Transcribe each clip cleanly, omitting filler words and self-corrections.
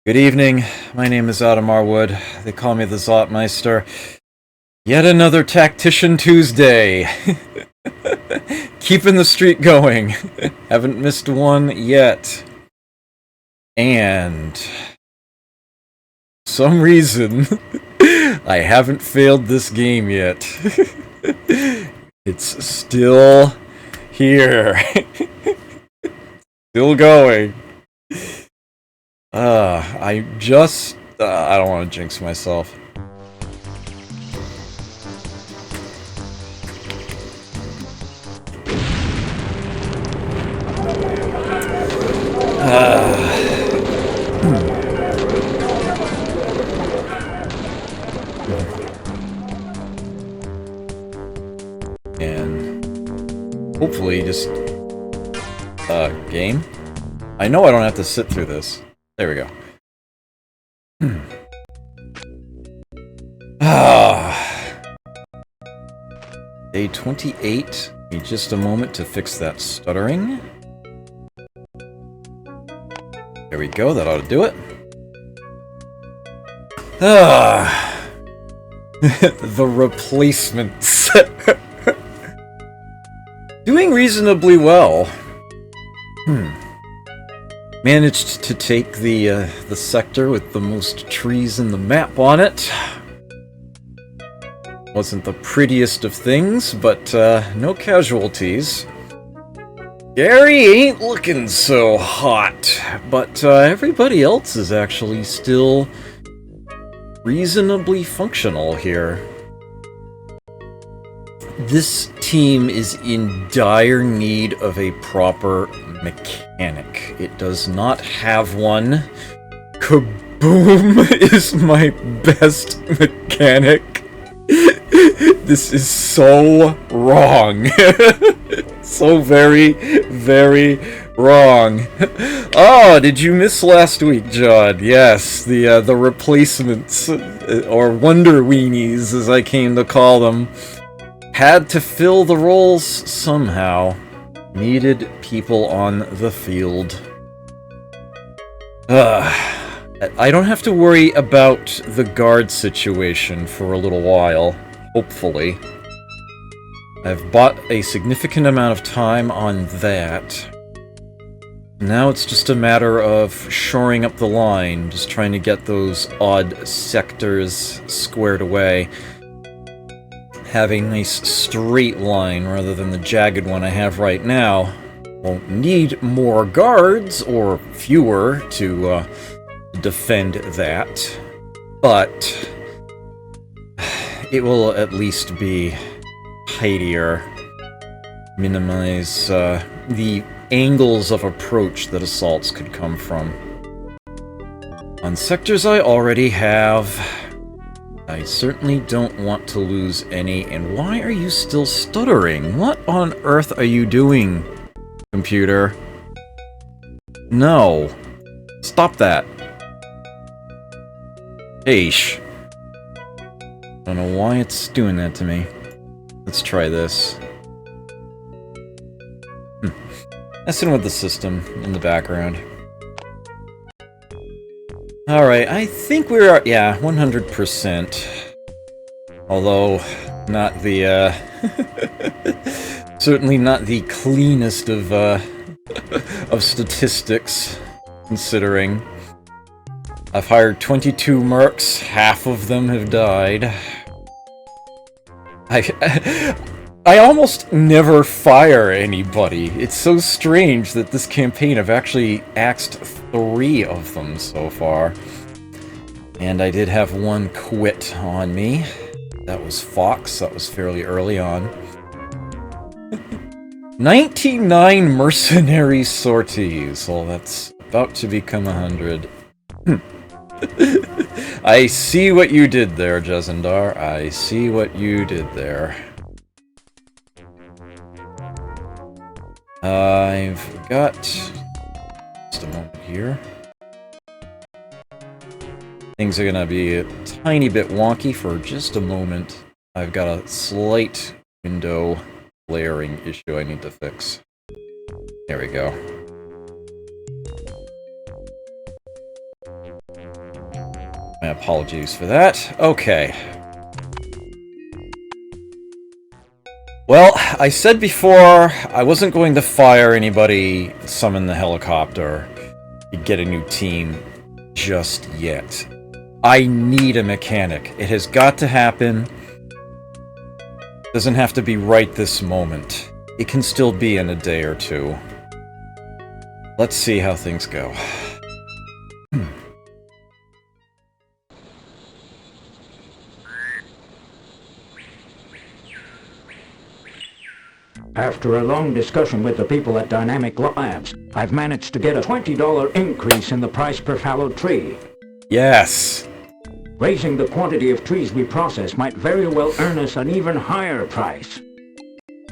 Good evening, my name is Adam Marwood. They call me the Zotmeister. Yet another Tactician Tuesday. Keeping the streak going. Haven't missed one yet. And for some reason, I haven't failed this game yet. It's still here. Still going. I don't want to jinx myself. And hopefully just game. I know I don't have to sit through this. There we go. Day 28. Need just a moment to fix that stuttering. There we go, that ought to do it. The replacements. Doing reasonably well. Managed to take the sector with the most trees in the map on it. Wasn't the prettiest of things, but no casualties. Gary ain't looking so hot, but everybody else is actually still reasonably functional here. This team is in dire need of a proper mechanic. It does not have one. Kaboom is my best mechanic. This is so wrong. So very, very wrong. Oh, did you miss last week, John? Yes, the replacements, or Wonder Weenies, as I came to call them, had to fill the roles somehow. Needed people on the field. I don't have to worry about the guard situation for a little while, hopefully. I've bought a significant amount of time on that. Now it's just a matter of shoring up the line, just trying to get those odd sectors squared away. Have a nice straight line rather than the jagged one I have right now. Won't need more guards, or fewer, to defend that, but it will at least be tidier. Minimize the angles of approach that assaults could come from. On sectors I already have, I certainly don't want to lose any. And why are you still stuttering? What on earth are you doing, computer? No. Stop that. Eesh. Don't know why it's doing that to me. Let's try this. Messing with the system in the background. Alright, I think we're, yeah, 100%. Although, not the, certainly not the cleanest of statistics, considering. I've hired 22 mercs, half of them have died. I almost never fire anybody. It's so strange that this campaign I've actually axed 3 of them so far. And I did have one quit on me. That was Fox, that was fairly early on. 99 mercenary sorties. Well, that's about to become 100. I see what you did there, Jezendar. I see what you did there. I've got just a moment here. Things are gonna be a tiny bit wonky for just a moment. I've got a slight window layering issue I need to fix. There we go. My apologies for that. Okay. Well, I said before I wasn't going to fire anybody, summon the helicopter, get a new team just yet. I need a mechanic. It has got to happen. Doesn't have to be right this moment. It can still be in a day or two. Let's see how things go. After a long discussion with the people at Dynamic Labs, I've managed to get a $20 increase in the price per fallow tree. Yes. Raising the quantity of trees we process might very well earn us an even higher price.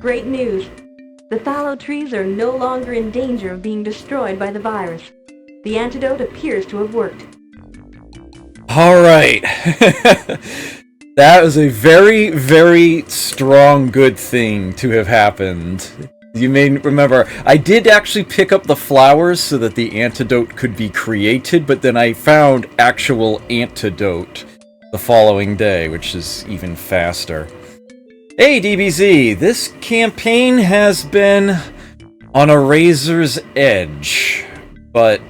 Great news. The fallow trees are no longer in danger of being destroyed by the virus. The antidote appears to have worked. Alright. That was a very, very strong good thing to have happened. You may remember, I did actually pick up the flowers so that the antidote could be created, but then I found actual antidote the following day, which is even faster. Hey DBZ, this campaign has been on a razor's edge, but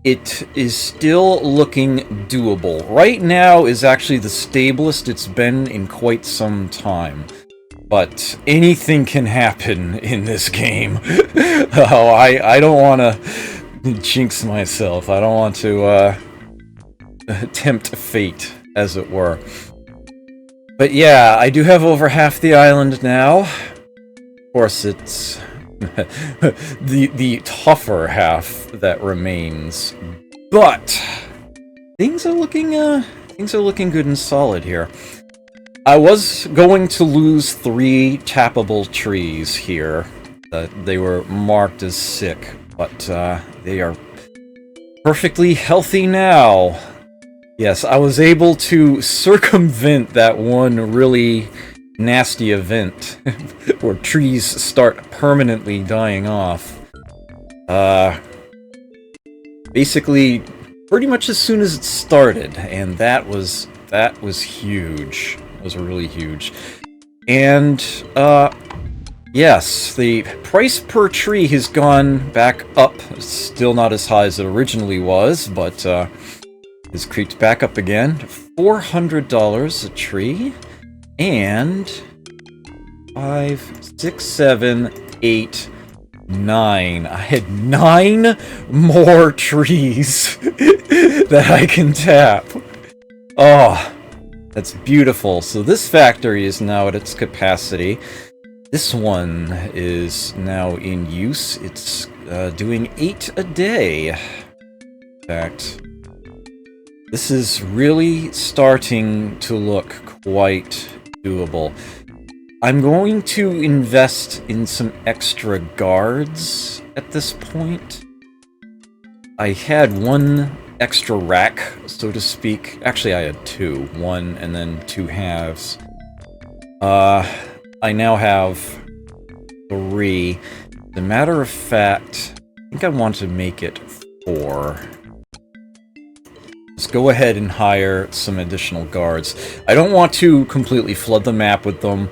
it is still looking doable. Right now is actually the stablest it's been in quite some time. But anything can happen in this game. Oh, I don't want to jinx myself. I don't want to tempt fate, as it were. But yeah, I do have over half the island now. Of course, it's the tougher half that remains. But things are looking good and solid here. I was going to lose 3 tappable trees here. They were marked as sick, but they are perfectly healthy now. Yes, I was able to circumvent that one really nasty event where trees start permanently dying off. Basically, pretty much as soon as it started, and that was huge. It was really huge. And yes, the price per tree has gone back up. Still not as high as it originally was, but it's creeped back up again. $400 a tree. And 5, 6, 7, 8, 9. I had 9 more trees that I can tap. Oh, that's beautiful. So this factory is now at its capacity. This one is now in use. It's doing 8 a day. In fact, this is really starting to look quite doable. I'm going to invest in some extra guards at this point. I had 1 extra rack, so to speak. Actually, I had 2. 1 and then 2 halves. I now have 3. As a matter of fact, I think I want to make it 4. Let's go ahead and hire some additional guards. I don't want to completely flood the map with them.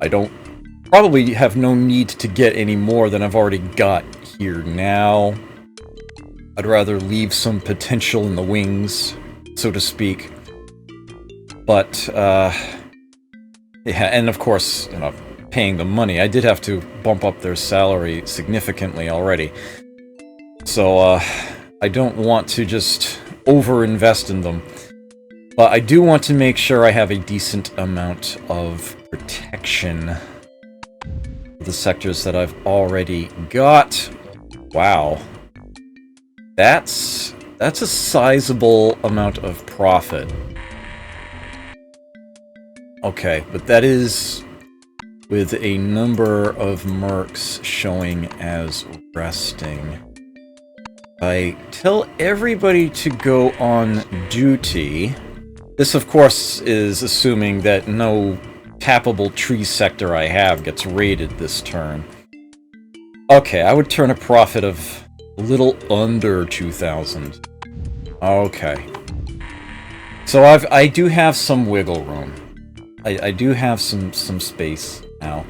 I probably have no need to get any more than I've already got here now. I'd rather leave some potential in the wings, so to speak. But, yeah, and of course, you know, paying the money. I did have to bump up their salary significantly already. So, I don't want to just over-invest in them. But I do want to make sure I have a decent amount of protection for the sectors that I've already got. Wow. That's a sizable amount of profit. Okay, but that is with a number of mercs showing as resting. I tell everybody to go on duty. This, of course, is assuming that no tappable tree sector I have gets raided this turn. Okay, I would turn a profit of a little under 2,000. Okay. So I do have some wiggle room. I do have some space now.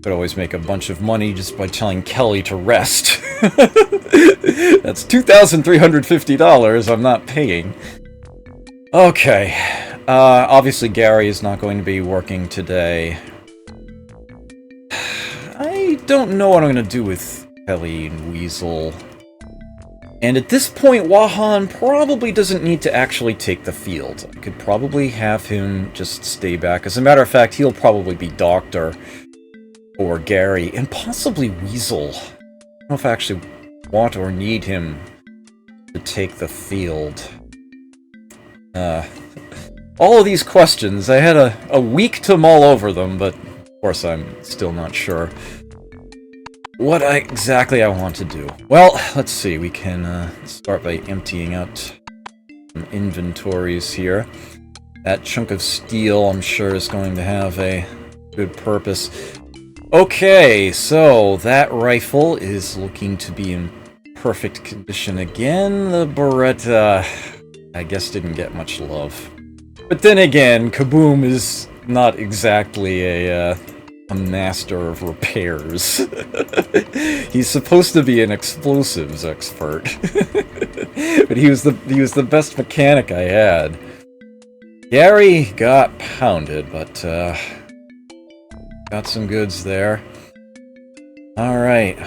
Could always make a bunch of money just by telling Kelly to rest. That's $2,350 I'm not paying. Okay. Obviously Gary is not going to be working today. I don't know what I'm going to do with Kelly and Weasel. And at this point, Wahan probably doesn't need to actually take the field. I could probably have him just stay back. As a matter of fact, he'll probably be Doctor or Gary, and possibly Weasel. I don't know if I actually want or need him to take the field. All of these questions, I had a week to mull over them, but of course I'm still not sure what exactly I want to do. Well, let's see, we can start by emptying out some inventories here. That chunk of steel, I'm sure, is going to have a good purpose. Okay, so that rifle is looking to be in perfect condition again. The Beretta, I guess, didn't get much love. But then again, Kaboom is not exactly a master of repairs. He's supposed to be an explosives expert. But he was the best mechanic I had. Gary got pounded, but got some goods there. Alright.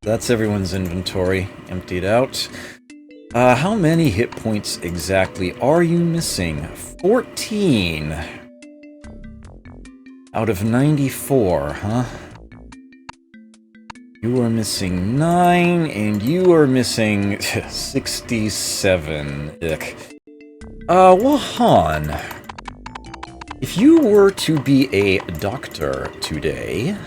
That's everyone's inventory emptied out. How many hit points exactly are you missing? 14 out of 94, huh? You are missing 9, and you are missing 67. Ick. Wahan, if you were to be a doctor today,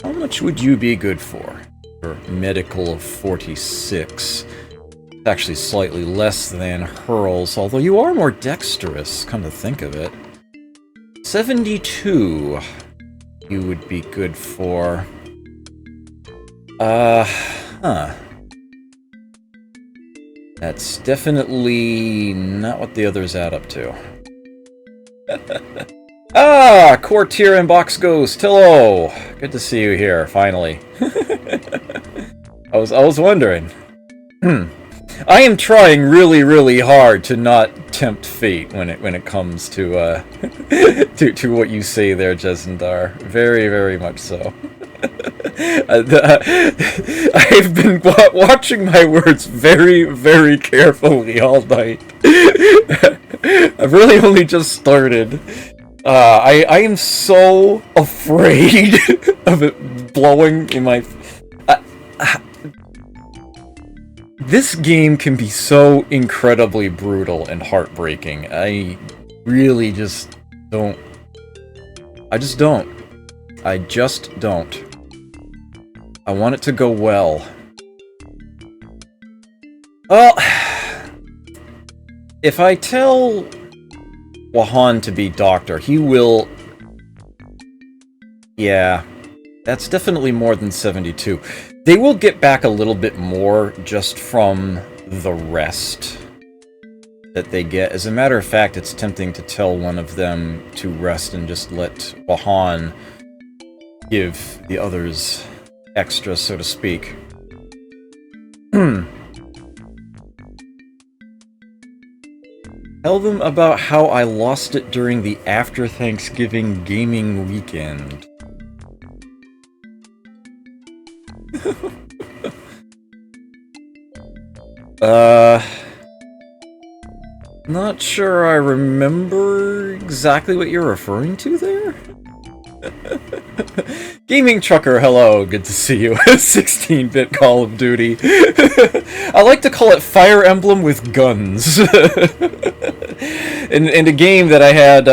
how much would you be good for? For medical of 46. It's actually slightly less than Hurl's, although you are more dexterous, come to think of it. 72 you would be good for. That's definitely not what the others add up to. Courtier and Box Ghost, hello! Good to see you here, finally. I was wondering. I am trying really, really hard to not tempt fate when it comes to to what you say there, Jesendar. Very, very much so. I've been watching my words very, very carefully all night. I've really only just started. I am so afraid of it blowing in my... This game can be so incredibly brutal and heartbreaking. I really just don't... I just don't. I want it to go well. Well, if I tell Wahan to be Doctor, he will... Yeah, that's definitely more than 72. They will get back a little bit more just from the rest that they get. As a matter of fact, it's tempting to tell one of them to rest and just let Wahan give the others extra, so to speak. Tell them about how I lost it during the after Thanksgiving gaming weekend. Not sure I remember exactly what you're referring to there. Gaming Trucker, hello, good to see you. 16-bit Call of Duty. I like to call it Fire Emblem with guns. in a game that I had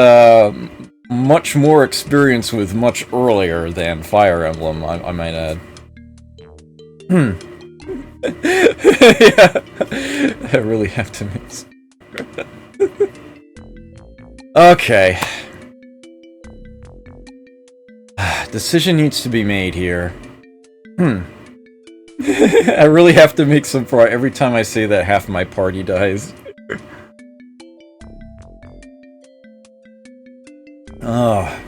much more experience with much earlier than Fire Emblem, I might add. Yeah, I really have to mix. Okay. Decision needs to be made here. I really have to make some progress. Every time I say that, half my party dies. Oh.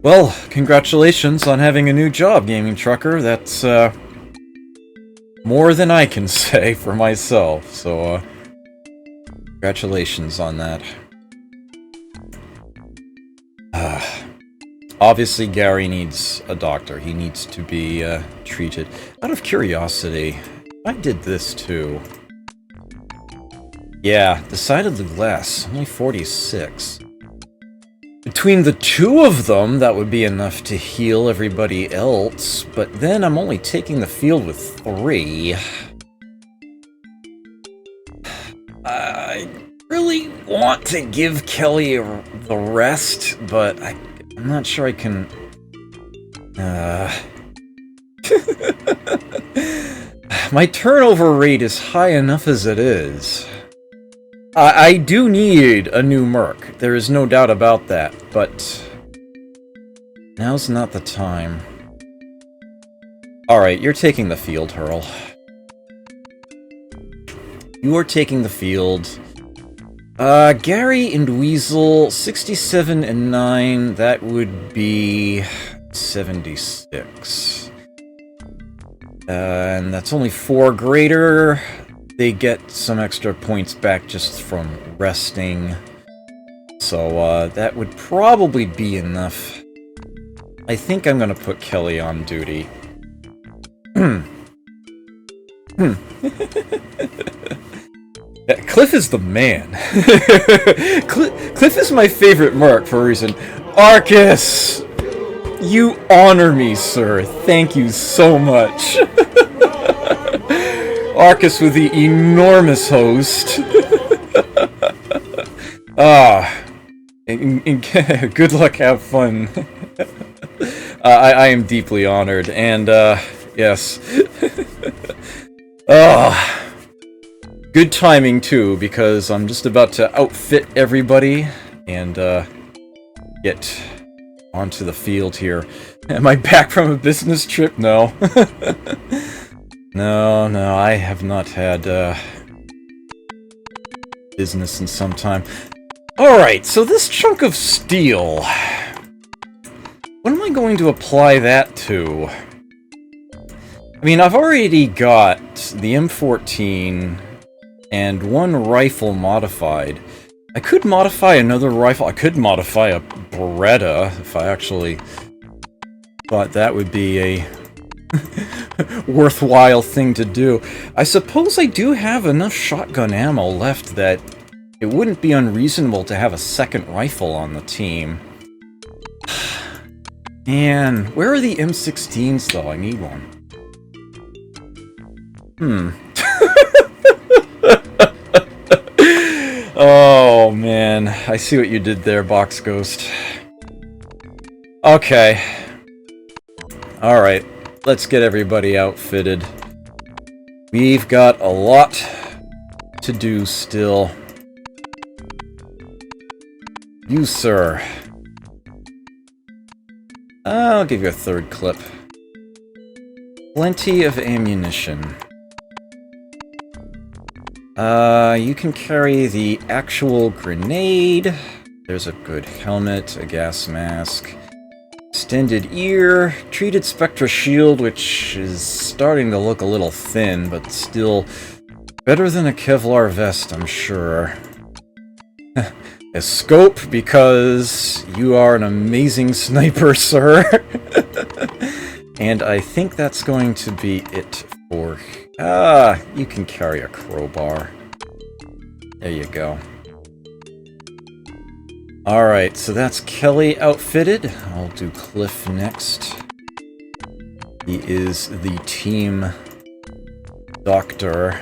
Well, congratulations on having a new job, Gaming Trucker. That's, more than I can say for myself, so, congratulations on that. Obviously, Gary needs a doctor. He needs to be, treated. Out of curiosity, I did this too. Yeah, decidedly less. Only 46. Between the two of them, that would be enough to heal everybody else, but then I'm only taking the field with 3. I really want to give Kelly the rest, but I'm not sure I can... My turnover rate is high enough as it is. I do need a new Merc, there is no doubt about that, but now's not the time. Alright, you're taking the field, Hurl. You are taking the field. Gary and Weasel, 67 and 9, that would be 76. And that's only 4 greater. They get some extra points back just from resting. So, that would probably be enough. I think I'm gonna put Kelly on duty. Yeah, Cliff is the man. Cliff is my favorite Merc for a reason. Arcus! You honor me, sir. Thank you so much. Arcus with the enormous host. Good luck, have fun. I am deeply honored, and, yes. Good timing, too, because I'm just about to outfit everybody and, get onto the field here. Am I back from a business trip? No. No, I have not had, business in some time. Alright, so this chunk of steel... What am I going to apply that to? I mean, I've already got the M14 and 1 rifle modified. I could modify another rifle. I could modify a Beretta if I actually thought that would be a worthwhile thing to do. I suppose I do have enough shotgun ammo left that it wouldn't be unreasonable to have a second rifle on the team. Man, where are the M16s though? I need one. Oh man, I see what you did there, Box Ghost. Okay. Alright, let's get everybody outfitted. We've got a lot to do still. You, sir. I'll give you a 3rd clip. Plenty of ammunition. You can carry the actual grenade. There's a good helmet, a gas mask, extended ear, treated Spectra shield, which is starting to look a little thin, but still better than a Kevlar vest, I'm sure. A scope, because you are an amazing sniper, sir. And I think that's going to be it for... you can carry a crowbar. There you go. Alright, so that's Kelly outfitted. I'll do Cliff next. He is the team doctor.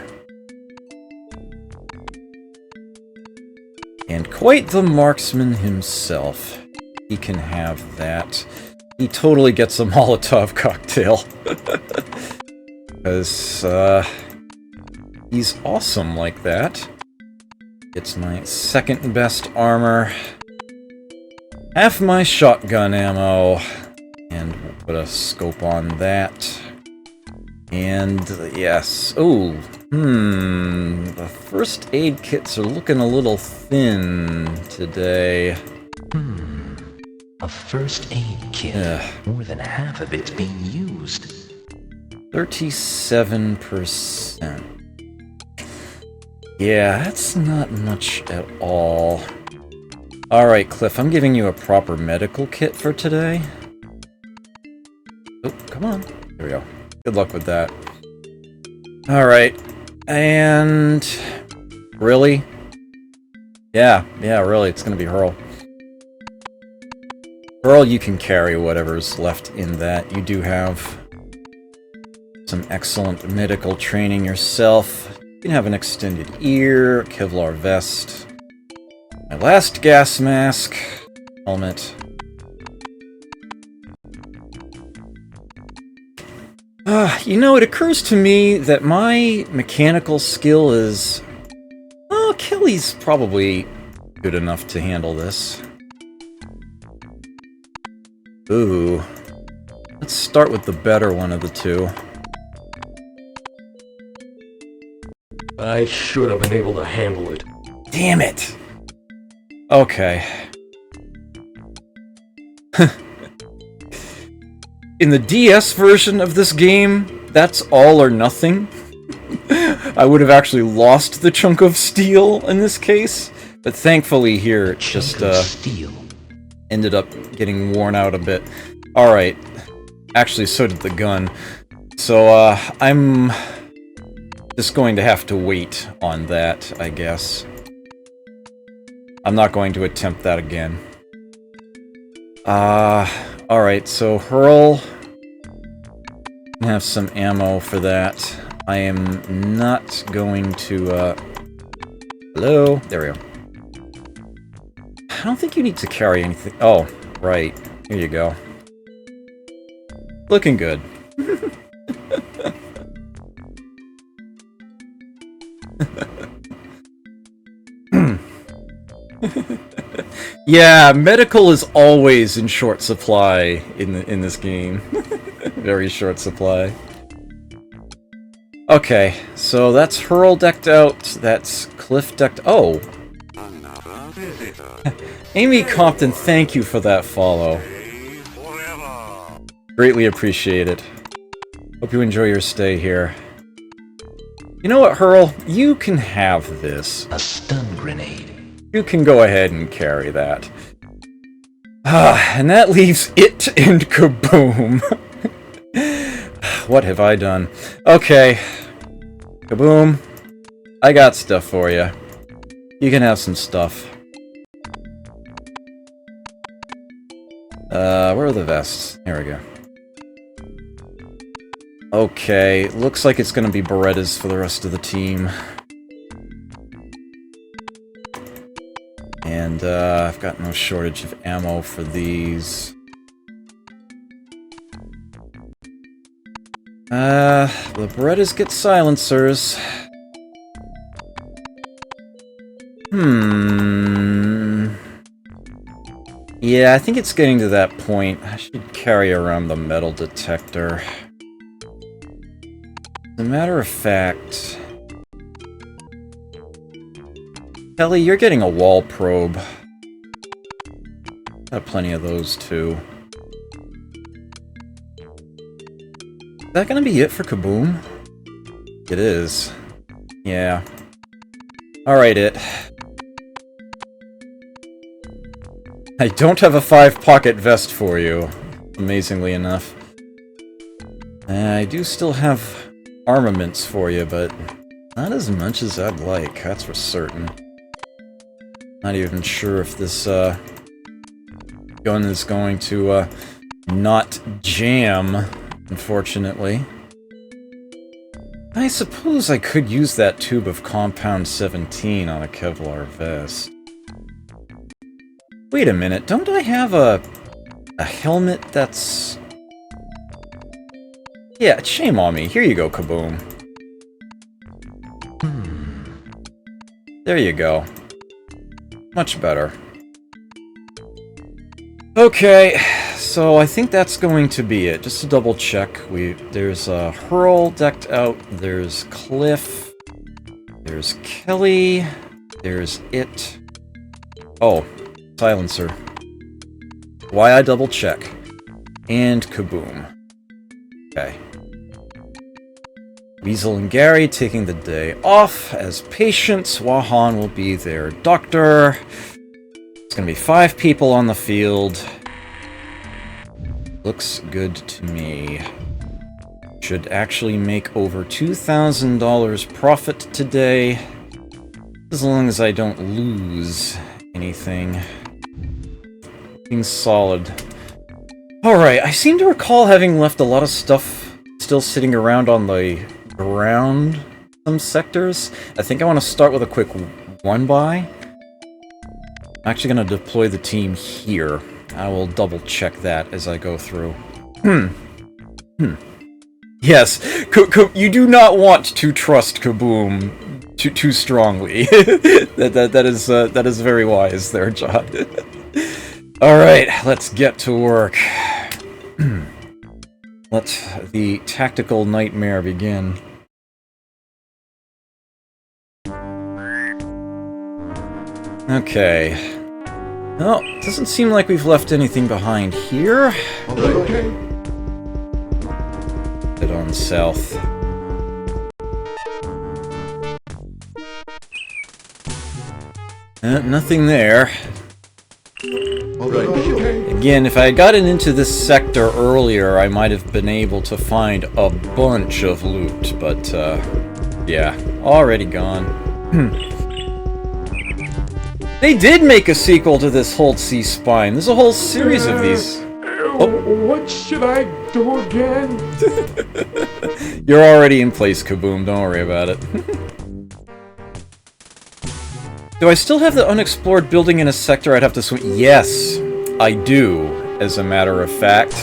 And quite the marksman himself. He can have that. He totally gets a Molotov cocktail. Because, he's awesome like that. It's my 2nd best armor. Half my shotgun ammo. And we'll put a scope on that. And, yes. Oh, the first aid kits are looking a little thin today. A first aid kit. More than half of it's being used. 37%. Yeah, that's not much at all. Alright, Cliff, I'm giving you a proper medical kit for today. Oh, come on. There we go. Good luck with that. Alright. And... Really? Yeah, really, it's gonna be Hurl. Hurl, you can carry whatever's left in that. You do have some excellent medical training yourself. You can have an extended ear, Kevlar vest, my last gas mask, helmet. You know, it occurs to me that my mechanical skill is... Oh, Kelly's probably good enough to handle this. Ooh. Let's start with the better one of the two. I should have been able to handle it. Damn it! Okay. In the DS version of this game, that's all or nothing. I would have actually lost the chunk of steel in this case, but thankfully here it just ended up getting worn out a bit. Alright. Actually, so did the gun. So, I'm just going to have to wait on that, I guess. I'm not going to attempt that again. Alright, so Hurl can have some ammo for that. I am not going to, hello? There we go. I don't think you need to carry anything. Oh, right. Here you go. Looking good. Yeah, medical is always in short supply in this game. Very short supply. Okay, so that's Hurl decked out. That's Cliff decked. Oh, Amy Compton, thank you for that follow. Greatly appreciate it. Hope you enjoy your stay here. You know what, Hurl? You can have this. A stun grenade. You can go ahead and carry that. And that leaves it and Kaboom. What have I done? Okay. Kaboom. I got stuff for you. You can have some stuff. Where are the vests? Here we go. Okay, looks like it's gonna be Berettas for the rest of the team. And, I've got no shortage of ammo for these. The Berettas get silencers. Yeah, I think it's getting to that point. I should carry around the metal detector. As a matter of fact... Kelly, you're getting a wall probe. Got plenty of those, too. Is that gonna be it for Kaboom? It is. Yeah. Alright, it. I don't have a 5-pocket vest for you, amazingly enough. I do still have armaments for you, but not as much as I'd like, that's for certain. Not even sure if this gun is going to not jam, unfortunately. I suppose I could use that tube of Compound 17 on a Kevlar vest. Wait a minute, don't I have a helmet that's... Yeah, shame on me. Here you go, Kaboom. There you go. Much better. Okay, so I think that's going to be it. Just to double check, there's Hurl decked out, there's Cliff, there's Kelly, there's It. Oh, Silencer. Why I double check. And Kaboom. Okay. Weasel and Gary taking the day off as patients. Wahan will be their doctor. It's gonna be 5 people on the field. Looks good to me. Should actually make over $2,000 profit today. As long as I don't lose anything. Being solid. Alright, I seem to recall having left a lot of stuff still sitting around on the ground. Some sectors. I think I want to start with a quick one-by. I'm actually going to deploy the team here. I will double-check that as I go through. Yes, you do not want to trust Kaboom too strongly. that is very wise there, John. Alright, let's get to work. Let the tactical nightmare begin. Okay. Well, doesn't seem like we've left anything behind here. Okay. Head on south. Nothing there. Okay. Again, if I had gotten into this sector earlier, I might have been able to find a bunch of loot, but, yeah, already gone. They did make a sequel to this Hold C Spine. There's a whole series of these. Oh. What should I do again? You're already in place, Kaboom, don't worry about it. Do I still have the unexplored building in a sector I'd have to swing? Yes, I do, as a matter of fact.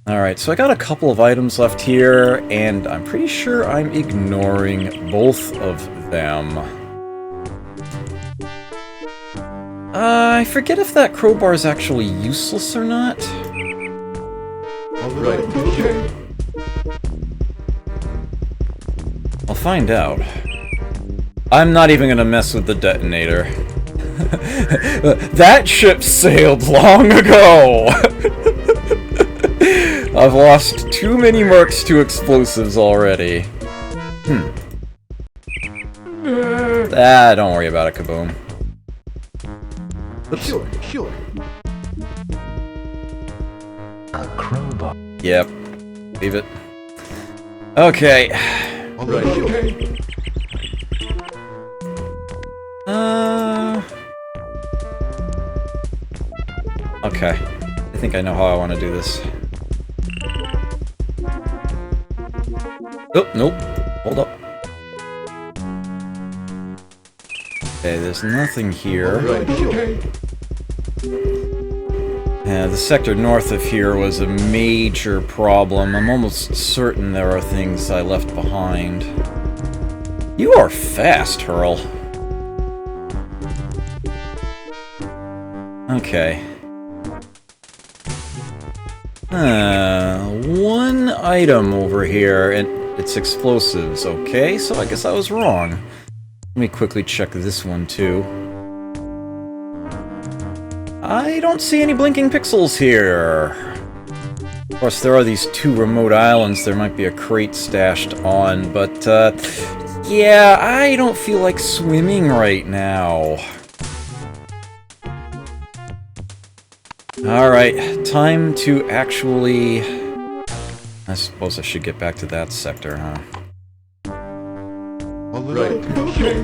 Alright, so I got a couple of items left here, and I'm pretty sure I'm ignoring both of them. I forget if that crowbar is actually useless or not. Alright. Okay. I'll find out. I'm not even gonna mess with the detonator. That ship sailed long ago! I've lost too many mercs to explosives already. Don't worry about it, Kaboom. Oops. Sure. A crowbar. Yep. Leave it. Okay. Alright. Okay. Okay. I think I know how I want to do this. Oh, nope. Hold up. Okay, there's nothing here. Alright. Okay. Yeah, the sector north of here was a major problem. I'm almost certain there are things I left behind. You are fast, Hurl. Okay. One item over here, and it's explosives. Okay, so I guess I was wrong. Let me quickly check this one, too. I don't see any blinking pixels here. Of course, there are these 2 remote islands there might be a crate stashed on, but, yeah, I don't feel like swimming right now. Alright, time to actually... I suppose I should get back to that sector, huh? Alright. Okay.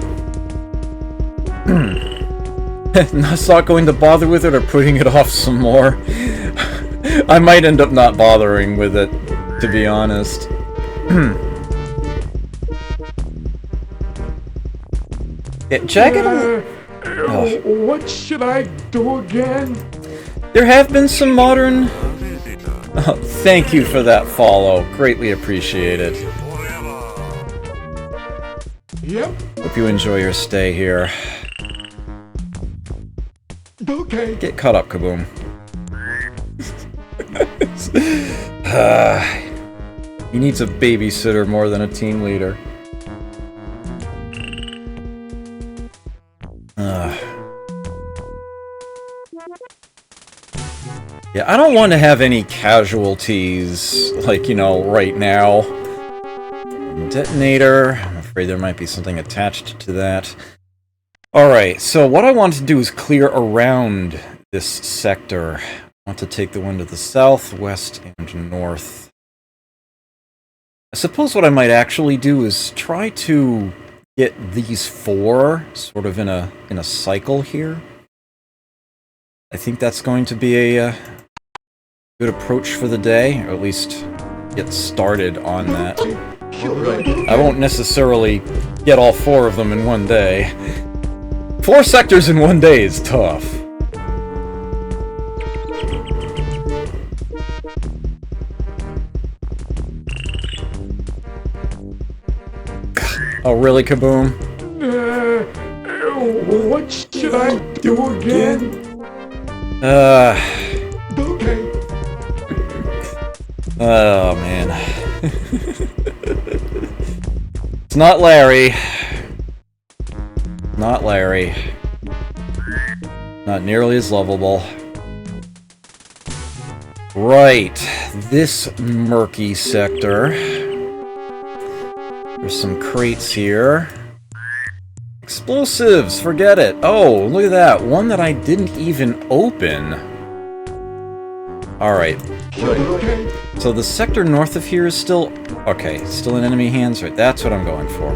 Not going to bother with it or putting it off some more. I might end up not bothering with it, to be honest. Yeah, Jagged Alliance... What should I do again? There have been some modern... Oh, thank you for that follow. Greatly appreciated. Yep. Hope you enjoy your stay here. Okay. Get caught up, Kaboom. He needs a babysitter more than a team leader. Yeah, I don't want to have any casualties, like, you know, right now. Detonator. I'm afraid there might be something attached to that. Alright, so what I want to do is clear around this sector. I want to take the one to the south, west, and north. I suppose what I might actually do is try to get these four sort of in a cycle here. I think that's going to be a good approach for the day, or at least get started on that. I won't necessarily get all four of them in one day. 4 sectors in one day is tough. Oh, really, Kaboom? What should I do again? Okay. Oh, man. It's not Larry. Not Larry. Not nearly as lovable. Right. This murky sector. There's some crates here. Explosives! Forget it! Oh, look at that! One that I didn't even open! Alright. So the sector north of here is still... Okay, still in enemy hands? Right, that's what I'm going for.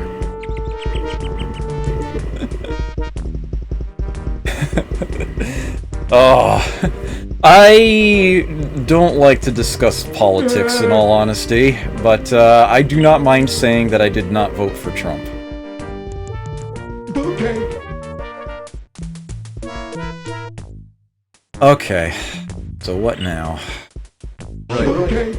Oh... I don't like to discuss politics, in all honesty, but I do not mind saying that I did not vote for Trump. Okay, so what now? Okay.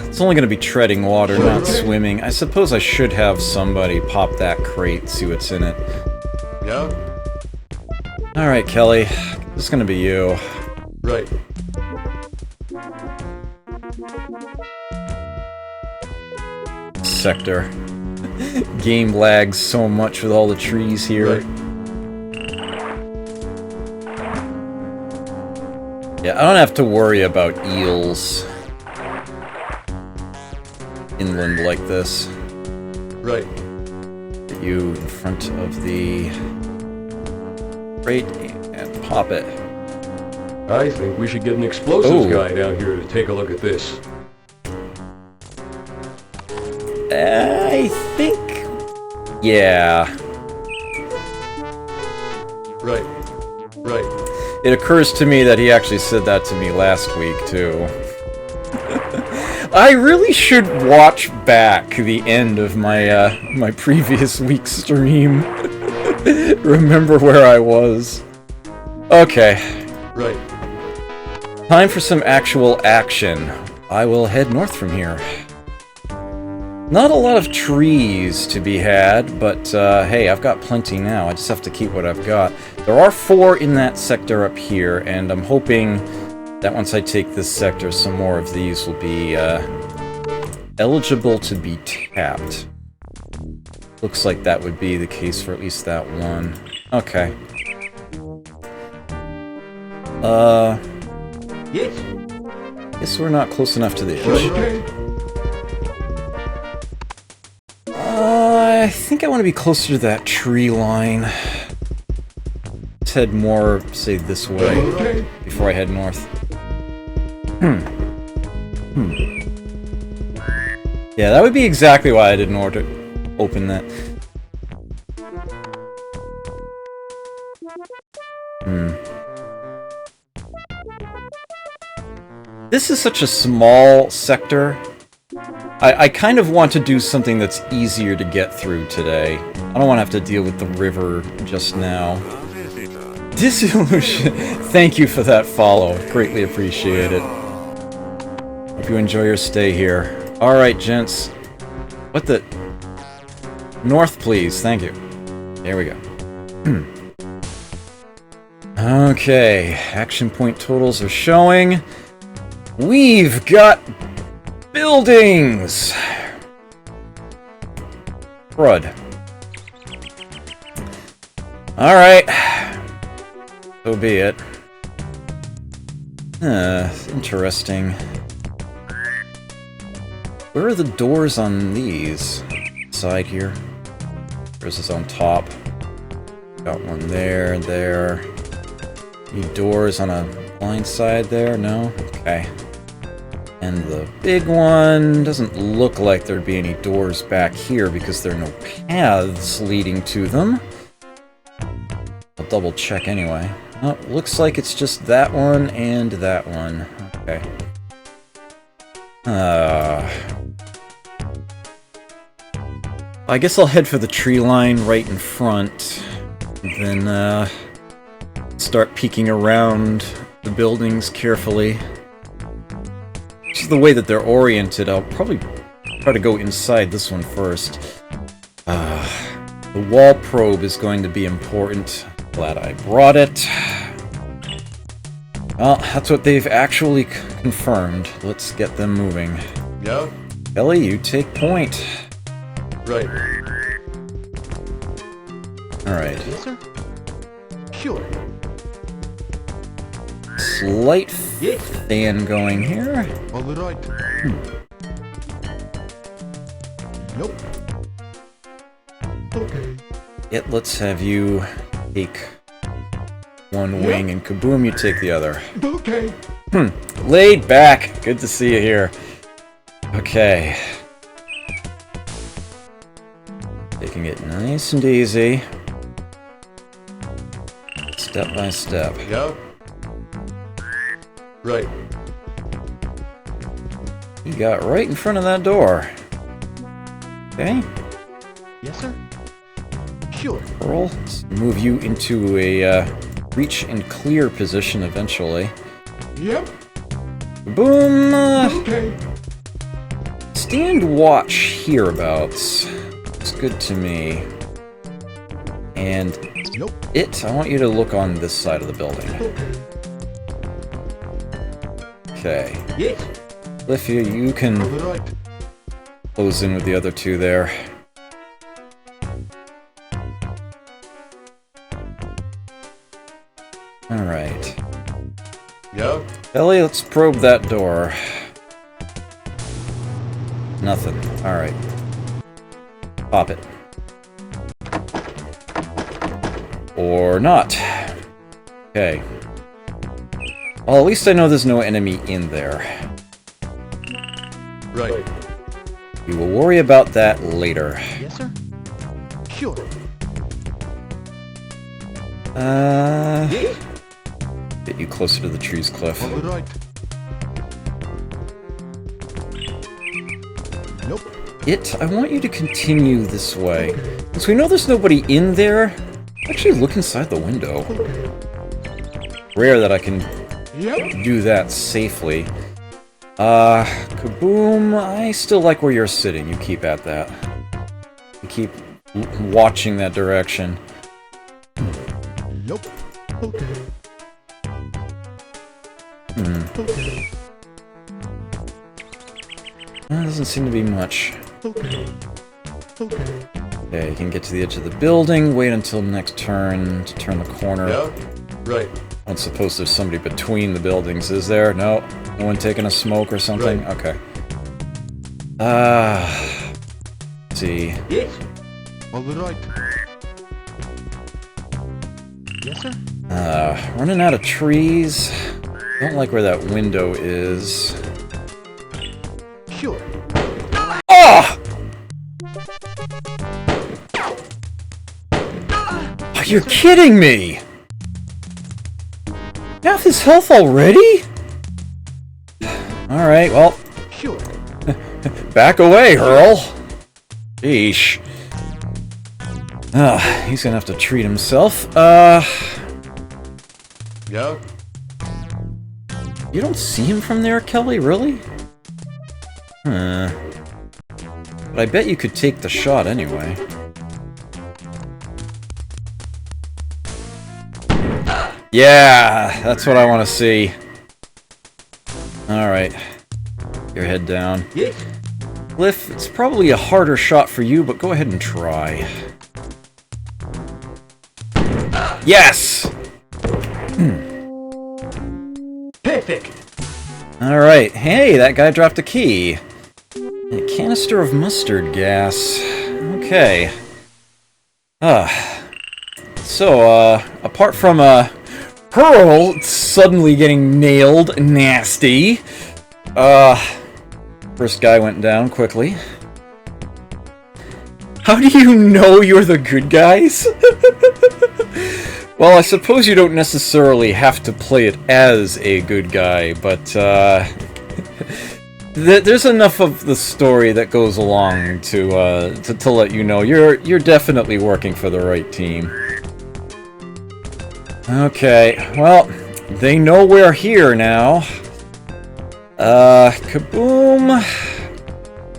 It's only going to be treading water, not swimming. I suppose I should have somebody pop that crate, see what's in it. Yeah? Alright, Kelly. This is going to be you. Right. Sector. Game lags so much with all the trees here. Right. Yeah, I don't have to worry about eels inland like this. Right. Get you in front of the crate and pop it. I think we should get an explosives guy down here to take a look at this. I think... yeah. Right. Right. It occurs to me that he actually said that to me last week, too. I really should watch back the end of my, my previous week's stream. Remember where I was. Okay. Right. Time for some actual action. I will head north from here. Not a lot of trees to be had, but hey, I've got plenty now. I just have to keep what I've got. There are 4 in that sector up here, and I'm hoping that once I take this sector, some more of these will be eligible to be tapped. Looks like that would be the case for at least that one. Okay. Yes. Guess we're not close enough to the edge. Okay. I think I want to be closer to that tree line. Let's head more, say, this way before I head north. Yeah, that would be exactly why I didn't open that. This is such a small sector. I kind of want to do something that's easier to get through today. I don't want to have to deal with the river just now. Disillusion. Thank you for that follow. Greatly appreciate it. Hope you enjoy your stay here. Alright, gents. What the... North, please. Thank you. There we go. Okay, action point totals are showing. We've got buildings! Crud. Alright. So be it. Interesting. Where are the doors on these? Side here? Or is this on top? Got one there, there. Any doors on a blind side there? No? Okay. And the big one doesn't look like there'd be any doors back here because there are no paths leading to them. I'll double check anyway. Oh, looks like it's just that one and that one. Okay. I guess I'll head for the tree line right in front. And then, start peeking around the buildings carefully. Just the way that they're oriented, I'll probably try to go inside this one first. The wall probe is going to be important. Glad I brought it. Well, that's what they've actually confirmed. Let's get them moving. Yeah? Ellie, you take point. Right. Alright. Yes, sir? Sure. Slight fan going here. All right. Nope. Okay. Yet, let's have you take one wing and kaboom, you take the other. Okay. Laid back. Good to see you here. Okay. Taking it nice and easy. Step by step. Yeah? Right. You got right in front of that door. Okay. Yes, sir? Sure. Pearl, let's move you into a reach and clear position eventually. Yep. Boom! Okay. Stand watch hereabouts. It's good to me. And Nope. I want you to look on this side of the building. Okay. Yes. Lithia, you can All right. close in with the other two there. Alright. Yeah? Ellie, let's probe that door. Nothing. Alright. Pop it. Or not. Okay. Well, at least I know there's no enemy in there. Right. We will worry about that later. Yes, sir? Sure. Get you closer to the trees, Cliff. All right. Nope. I want you to continue this way. Since we know there's nobody in there, actually look inside the window. Rare that I can do that safely. Kaboom, I still like where you're sitting. You keep at that. You keep watching that direction. Nope. Okay. Okay. Doesn't seem to be much. Okay. Okay. Okay, you can get to the edge of the building, wait until next turn to turn the corner. Yeah? Right. I don't suppose there's somebody between the buildings, is there? No? No one taking a smoke or something? Right. Okay. Let's see. Yes. All right. Yes, sir? Running out of trees. Don't like where that window is. Sure. Oh! You're kidding me! Half his health already? Alright, well, Sure. back away, Earl. Sheesh. He's gonna have to treat himself. Yeah? You don't see him from there, Kelly? Really? But I bet you could take the shot anyway. Yeah, that's what I want to see. Alright. Your head down. Yes. Cliff, it's probably a harder shot for you, but go ahead and try. Yes! Perfect. Alright, hey, that guy dropped a key. A canister of mustard gas. Okay. So, apart from, Pearl suddenly getting nailed nasty, first guy went down quickly. How do you know you're the good guys? Well, I suppose you don't necessarily have to play it as a good guy, but, there's enough of the story that goes along to let you know you're definitely working for the right team. Okay, well, they know we're here now. Kaboom!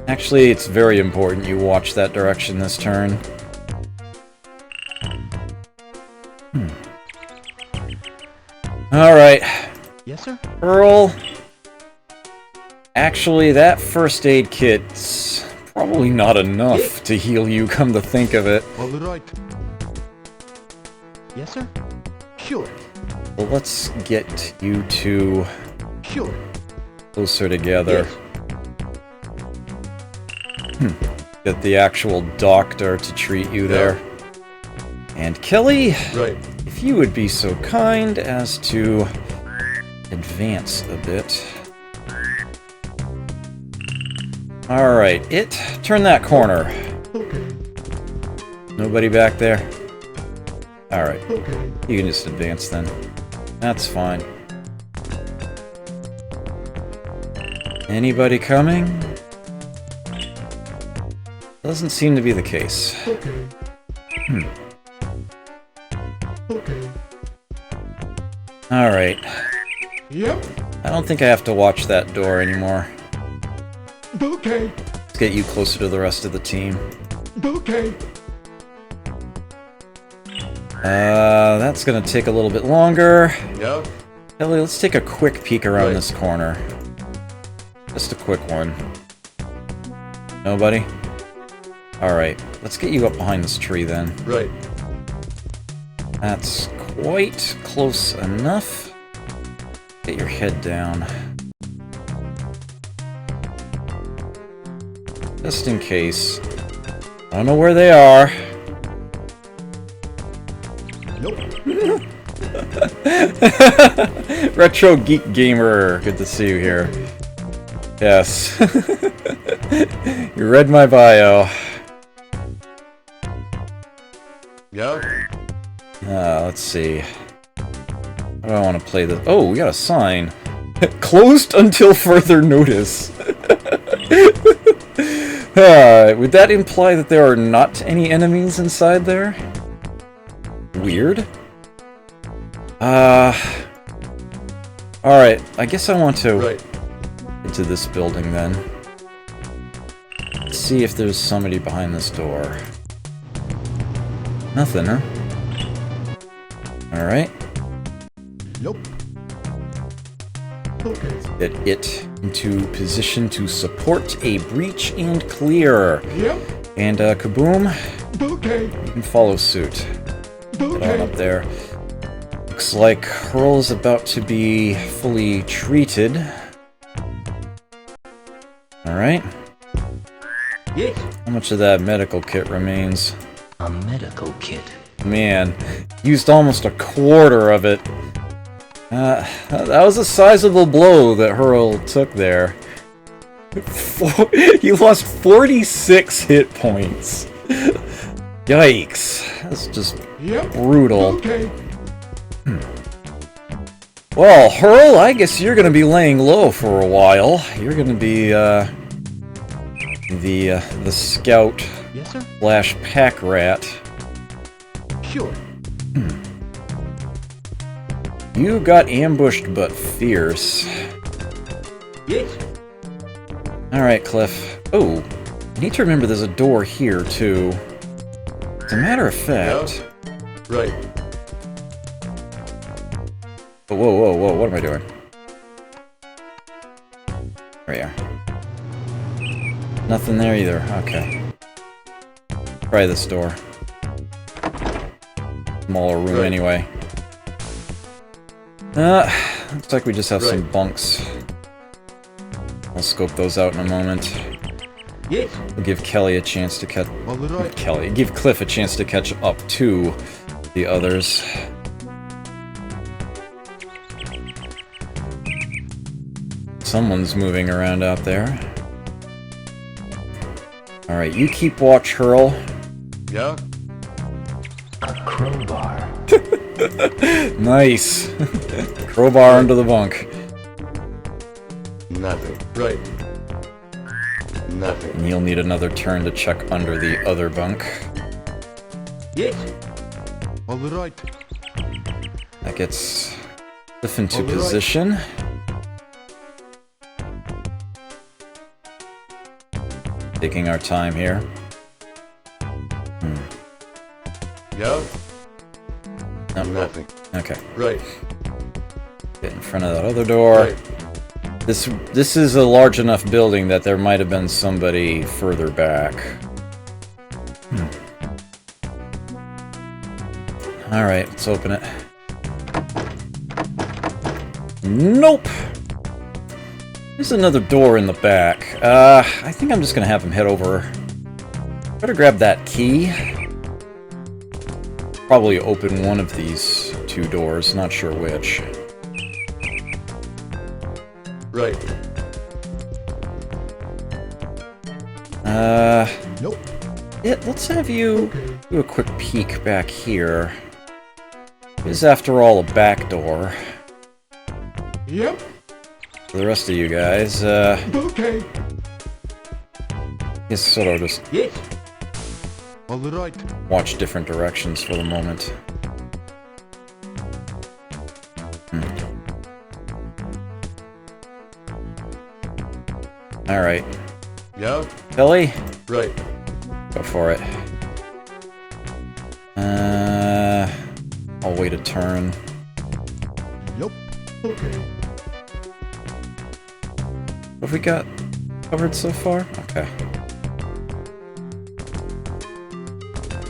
Actually, it's very important you watch that direction this turn. Alright. Yes, sir? Earl. Actually, that first aid kit's probably not enough to heal you, come to think of it. All right. Yes, sir? Sure. Well, let's get you two Sure. closer together. Yes. Get the actual doctor to treat you there. And Kelly, Right. if you would be so kind as to advance a bit. Alright, turn that corner. Okay. Nobody back there? Alright, Okay. you can just advance then. That's fine. Anybody coming? Doesn't seem to be the case. Okay. Okay. Alright, Yep. I don't think I have to watch that door anymore. Okay. Let's get you closer to the rest of the team. Okay. That's gonna take a little bit longer. Yeah? Ellie, let's take a quick peek around Right. this corner. Just a quick one. Nobody? Alright, let's get you up behind this tree then. Right. That's quite close enough. Get your head down. Just in case. I don't know where they are. Nope. Retro Geek Gamer, good to see you here. Yes. You read my bio. Yeah? Let's see. How do I want to play this? Oh, we got a sign. Closed until further notice. Would that imply that there are not any enemies inside there? Weird. Alright, I guess I want to Right. get to this building then. Let's see if there's somebody behind this door. Nothing, huh? Alright. Nope. Okay. Get it into position to support a breach and clear. Yep. And kaboom, Okay. you can follow suit. Get on Okay. up there. Looks like Hurl's about to be fully treated. Alright. Yes. How much of that medical kit remains? A medical kit. Man, used almost a quarter of it. That was a sizable blow that Hurl took there. He lost 46 hit points. Yikes. That's just Yep. brutal. Okay. Well, Hurl, I guess you're gonna be laying low for a while. You're gonna be, the scout Yes, sir? slash pack rat. Sure. You got ambushed but fierce. Yes. Alright, Cliff. Oh, I need to remember there's a door here, too. As a matter of fact, Right. Whoa, whoa, whoa, what am I doing? There we are. Nothing there either. Okay. Try this door. Smaller room anyway. Looks like we just have some bunks. I'll scope those out in a moment. Yes. We'll give Kelly a chance to catch... All right. Give Cliff a chance to catch up to the others. Someone's moving around out there. Alright, you keep watch, Hurl. Yeah. A crowbar. Nice! Crowbar under the bunk. Nothing. Right. Nothing. And you'll need another turn to check under the other bunk. Yes. All right. That gets Cliff into All right. position. Taking our time here. Yeah. No. Nothing. Okay. Right. Get in front of that other door. Right. This is a large enough building that there might have been somebody further back. Alright, let's open it. Nope! There's another door in the back. I think I'm just gonna have him head over. Better grab that key. Probably open one of these two doors, not sure which. Right. Nope. Yeah, let's have you do a quick peek back here. It is, after all, a back door. Yep. For the rest of you guys, Okay. just sort of just Yes. All right. watch different directions for the moment. Alright. Yeah. Kelly, Right. go for it. I'll wait a turn. Yep. Okay. What have we got covered so far? Okay.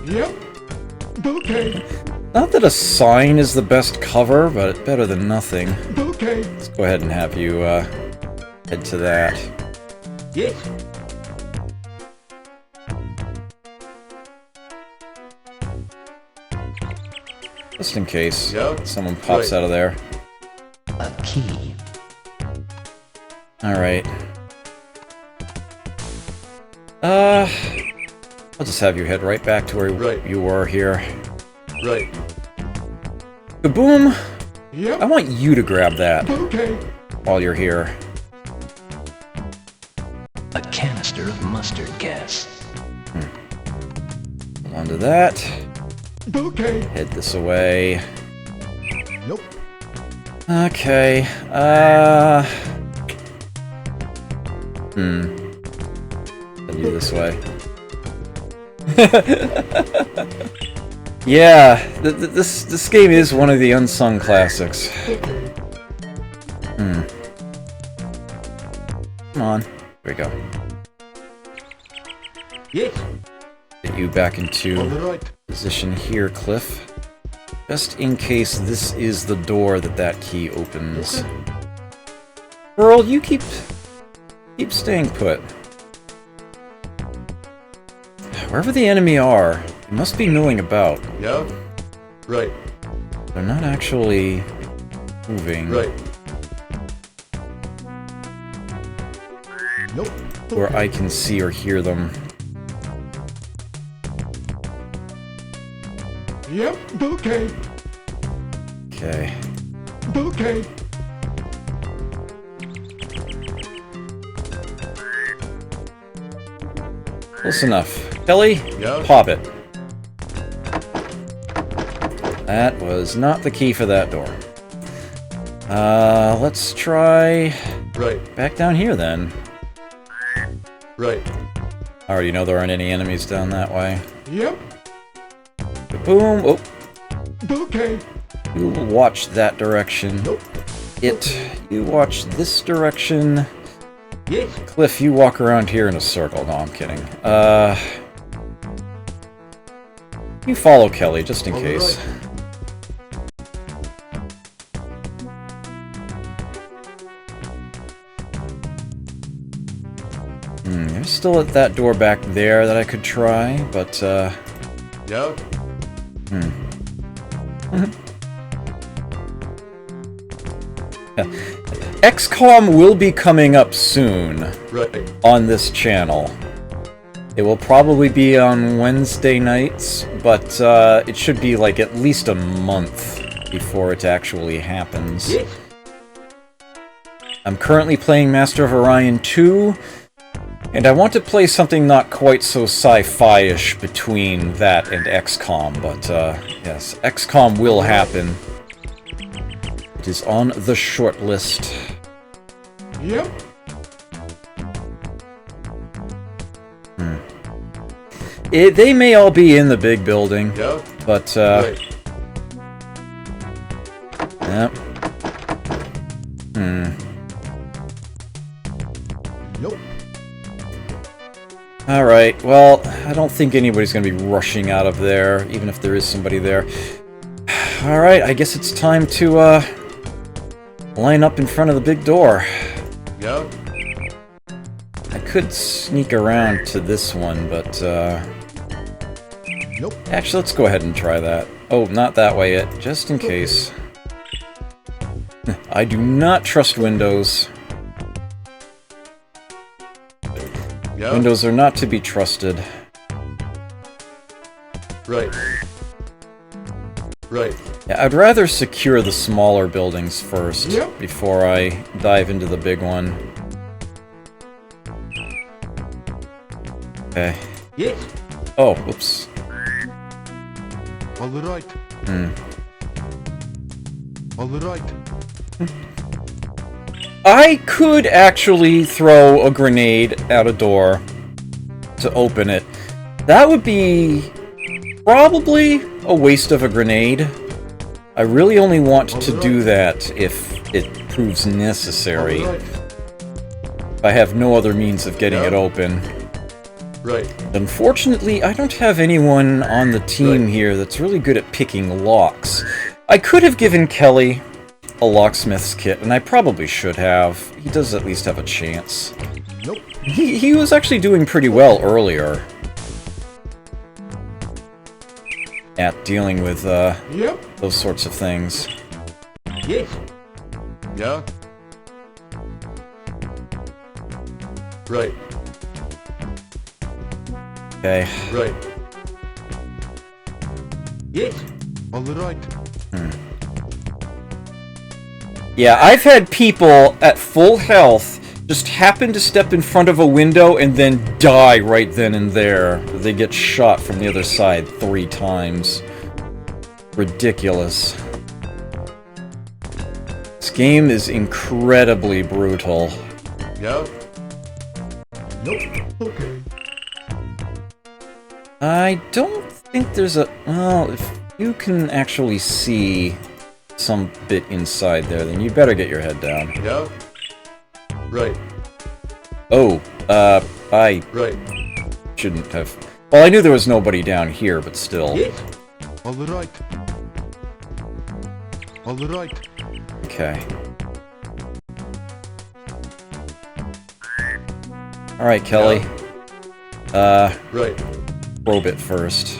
Yep. Okay. Not that a sign is the best cover, but better than nothing. Okay. Let's go ahead and have you head to that. Yes. Just in case Yeah. someone pops Right. out of there. A key. Alright. I'll just have you head right back to where Right. you were here. Right. Kaboom! I Yep. want you to grab that Okay. while you're here. A canister of mustard gas. Hold on to that. Okay. Head this away. Nope. Okay, Send you this way. Yeah, this game is one of the unsung classics. Come on. There we go. Yes. Get you back All into right. position here, Cliff. Just in case this is the door that key opens. Earl, you keep staying put. Wherever the enemy are, they must be milling about. Yeah. Right. They're not actually moving Right. Nope. where I can see or hear them. Yep. Okay. Okay. Okay. Close enough. Kelly, Yeah. pop it. That was not the key for that door. Let's try Right. back down here then. Right. I already know there aren't any enemies down that way. Yep. Boom! Oh, Okay. You watch that direction. Nope. You watch this direction. Yes. Cliff, you walk around here in a circle. No, I'm kidding. You follow Kelly, just in case. There's still at that door back there that I could try, but, Yeah? XCOM will be coming up soon Right. on this channel. It will probably be on Wednesday nights, but it should be like at least a month before it actually happens. Yes. I'm currently playing Master of Orion 2, and I want to play something not quite so sci-fi-ish between that and XCOM, but yes, XCOM will happen. It is on the short list. Yep. They may all be in the big building, Yeah? but Right. yep. Nope. Alright, well, I don't think anybody's gonna be rushing out of there, even if there is somebody there. Alright, I guess it's time to, line up in front of the big door. Yeah? I could sneak around to this one, but, Nope. actually, let's go ahead and try that. Oh, not that way yet, just in case. I do not trust windows. Yeah? Windows are not to be trusted. Right. Right. Yeah, I'd rather secure the smaller buildings first, Yep. before I dive into the big one. Okay. Yes. Oh, whoops. All right. All right. I could actually throw a grenade at a door to open it. That would be probably a waste of a grenade. I really only want to do that if it proves necessary. All right. If I have no other means of getting it open. Right. Unfortunately, I don't have anyone on the team here that's really good at picking locks. I could have given Kelly a locksmith's kit, and I probably should have. He does at least have a chance. Nope. He was actually doing pretty well earlier at dealing with Yep. those sorts of things. Yes. Yeah? Right. Okay. Right. Yes. All right. Yeah, I've had people at full health just happen to step in front of a window and then die right then and there. They get shot from the other side 3 times. Ridiculous. This game is incredibly brutal. Yeah? Nope. Okay. I don't think there's a... Well, if you can actually see some bit inside there, then you better get your head down. Yeah? Right. Oh, I Right. shouldn't have... Well, I knew there was nobody down here, but still. Yes. All right. All right. Okay. Alright, Kelly. Right. Probe it first.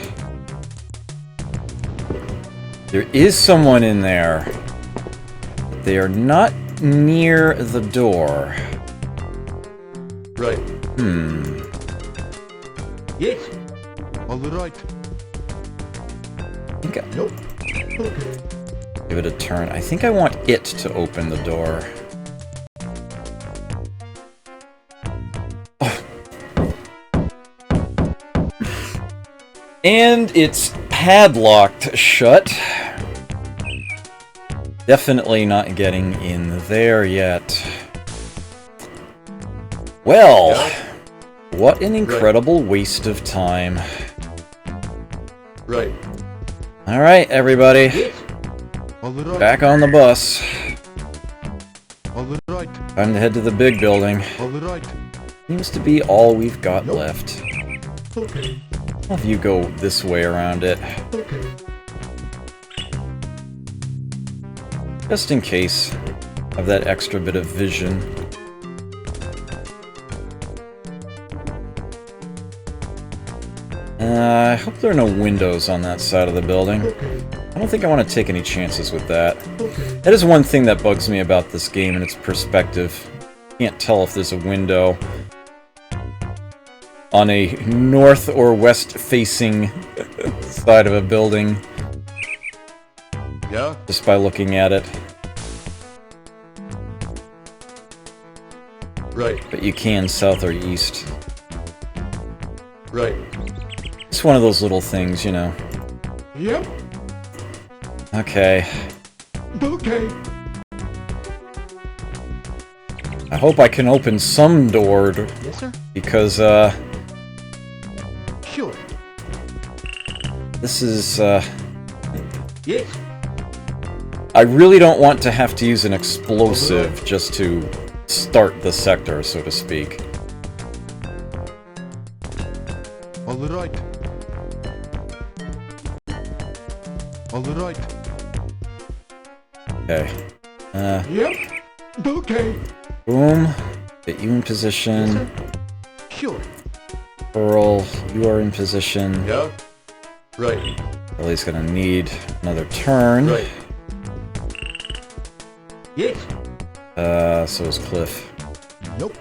There is someone in there. But they are not near the door. Right. Yes. All right. I think I- Nope. Okay. Give it a turn. I think I want it to open the door. Oh. And it's padlocked shut. Definitely not getting in there yet. Well, what an incredible waste of time. Right. Alright, everybody. Yes. All Alright. Back on the bus. Alright. Time to head to the big building. Alright. Seems to be all we've got left. Okay. I'll have you go this way around it. Okay. Just in case. Have that extra bit of vision. I hope there are no windows on that side of the building. I don't think I want to take any chances with that. That is one thing that bugs me about this game and its perspective. Can't tell if there's a window on a north or west facing side of a building. Yeah? Just by looking at it. Right, But you can south or east. right. It's one of those little things, you know. Yep. Okay. Okay. I hope I can open some door, Yes, sir. because, Sure. this is, Yes. I really don't want to have to use an explosive just to start the sector, so to speak. Alright. Alright. Okay. Yep. Okay. Boom. Get you in position. Sure. Pearl, you are in position. Yeah? Right, Ellie's gonna need another turn. right. Yes. So is Cliff. Nope.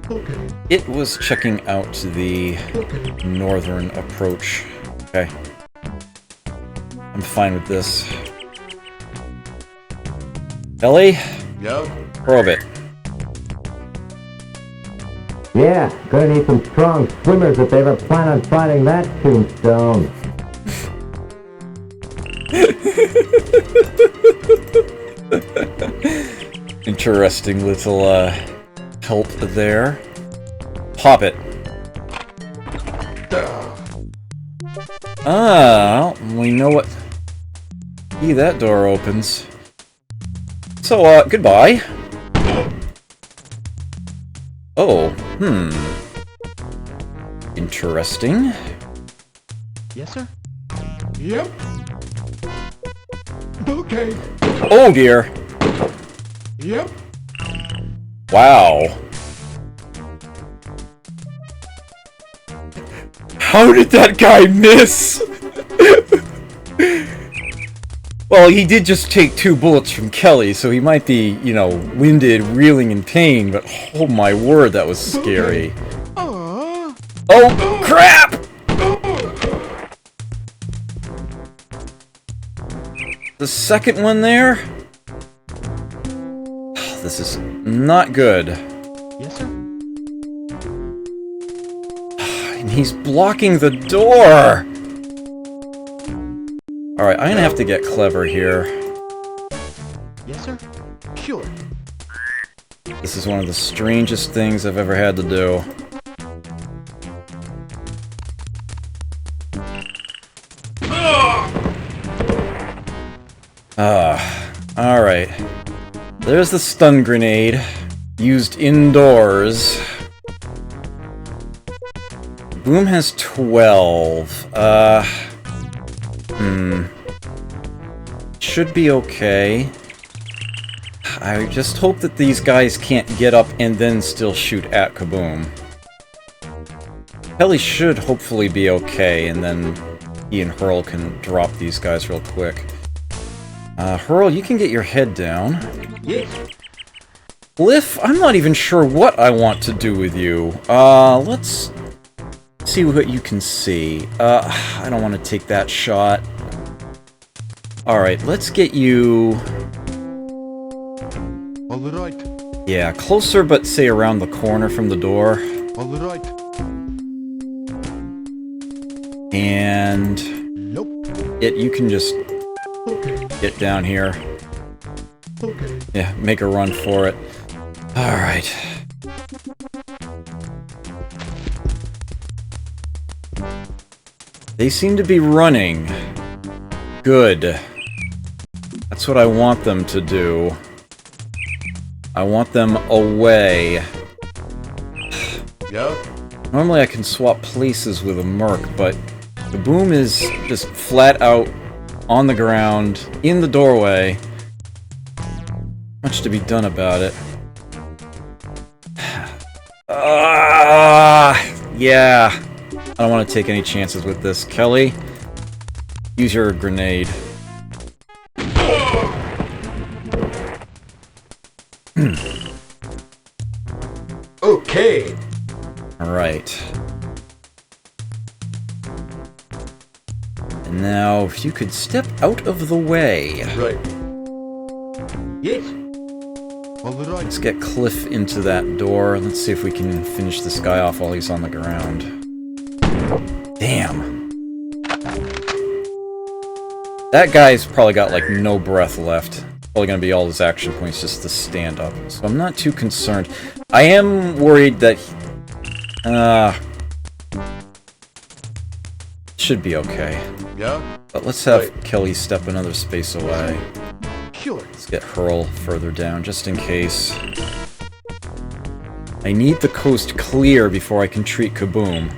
Okay. It was checking out the Okay. northern approach. Okay. I'm fine with this. Ellie, Yeah? probe it. Yeah, gonna need some strong swimmers if they ever plan on finding that tombstone. Interesting little, help there. Pop it. Ah, we know what key that door opens. So, goodbye. Oh, interesting. Yes, sir. Yep. Okay. Oh dear. Yep. Wow. How did that guy miss? Well, he did just take 2 bullets from Kelly, so he might be, you know, winded, reeling in pain, but oh my word, that was scary. Oh, crap! The second one there? This is not good. Yes, sir. And he's blocking the door! Alright, I'm gonna have to get clever here. Yes, sir. Sure. This is one of the strangest things I've ever had to do. Alright. There's the stun grenade. Used indoors. Boom has 12. Should be okay. I just hope that these guys can't get up and then still shoot at Kaboom. Kelly should hopefully be okay, and then he and Hurl can drop these guys real quick. Hurl, you can get your head down. Yes. Cliff, I'm not even sure what I want to do with you. Let's see what you can see. I don't want to take that shot. Alright, let's get you... Alright. Yeah, closer, but say around the corner from the door. Alright. And... Nope. you can just Okay. get down here. Okay. Yeah, make a run for it. Alright. They seem to be running. Good. That's what I want them to do. I want them away. Yeah? Normally I can swap places with a merc, but the boom is just flat out on the ground, in the doorway. Much to be done about it. Yeah. I don't want to take any chances with this. Kelly, use your grenade. Okay. Alright. And now, if you could step out of the way. Right. Yes. All right. Let's get Cliff into that door. Let's see if we can finish this guy off while he's on the ground. Damn. That guy's probably got, like, no breath left. Probably gonna be all his action points just to stand up. So I'm not too concerned. I am worried that... should be okay. Yeah? But let's have Kelly step another space away. Sure. Let's get Hurl further down, just in case. I need the coast clear before I can treat Kaboom.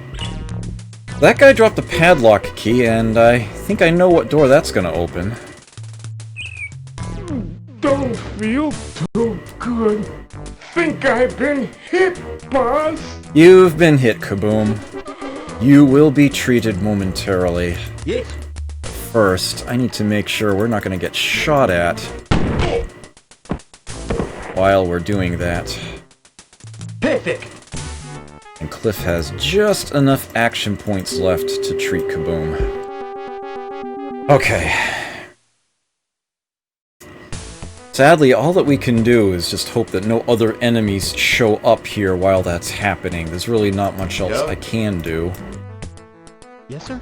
That guy dropped the padlock key, and I think I know what door that's gonna open. Don't feel too good. Think I've been hit, boss? You've been hit, Kaboom. You will be treated momentarily. Yes. First, I need to make sure we're not gonna get shot at while we're doing that. Perfect. And Cliff has just enough action points left to treat Kaboom. Okay. Sadly, all that we can do is just hope that no other enemies show up here while that's happening. There's really not much else I can do. Yes, sir.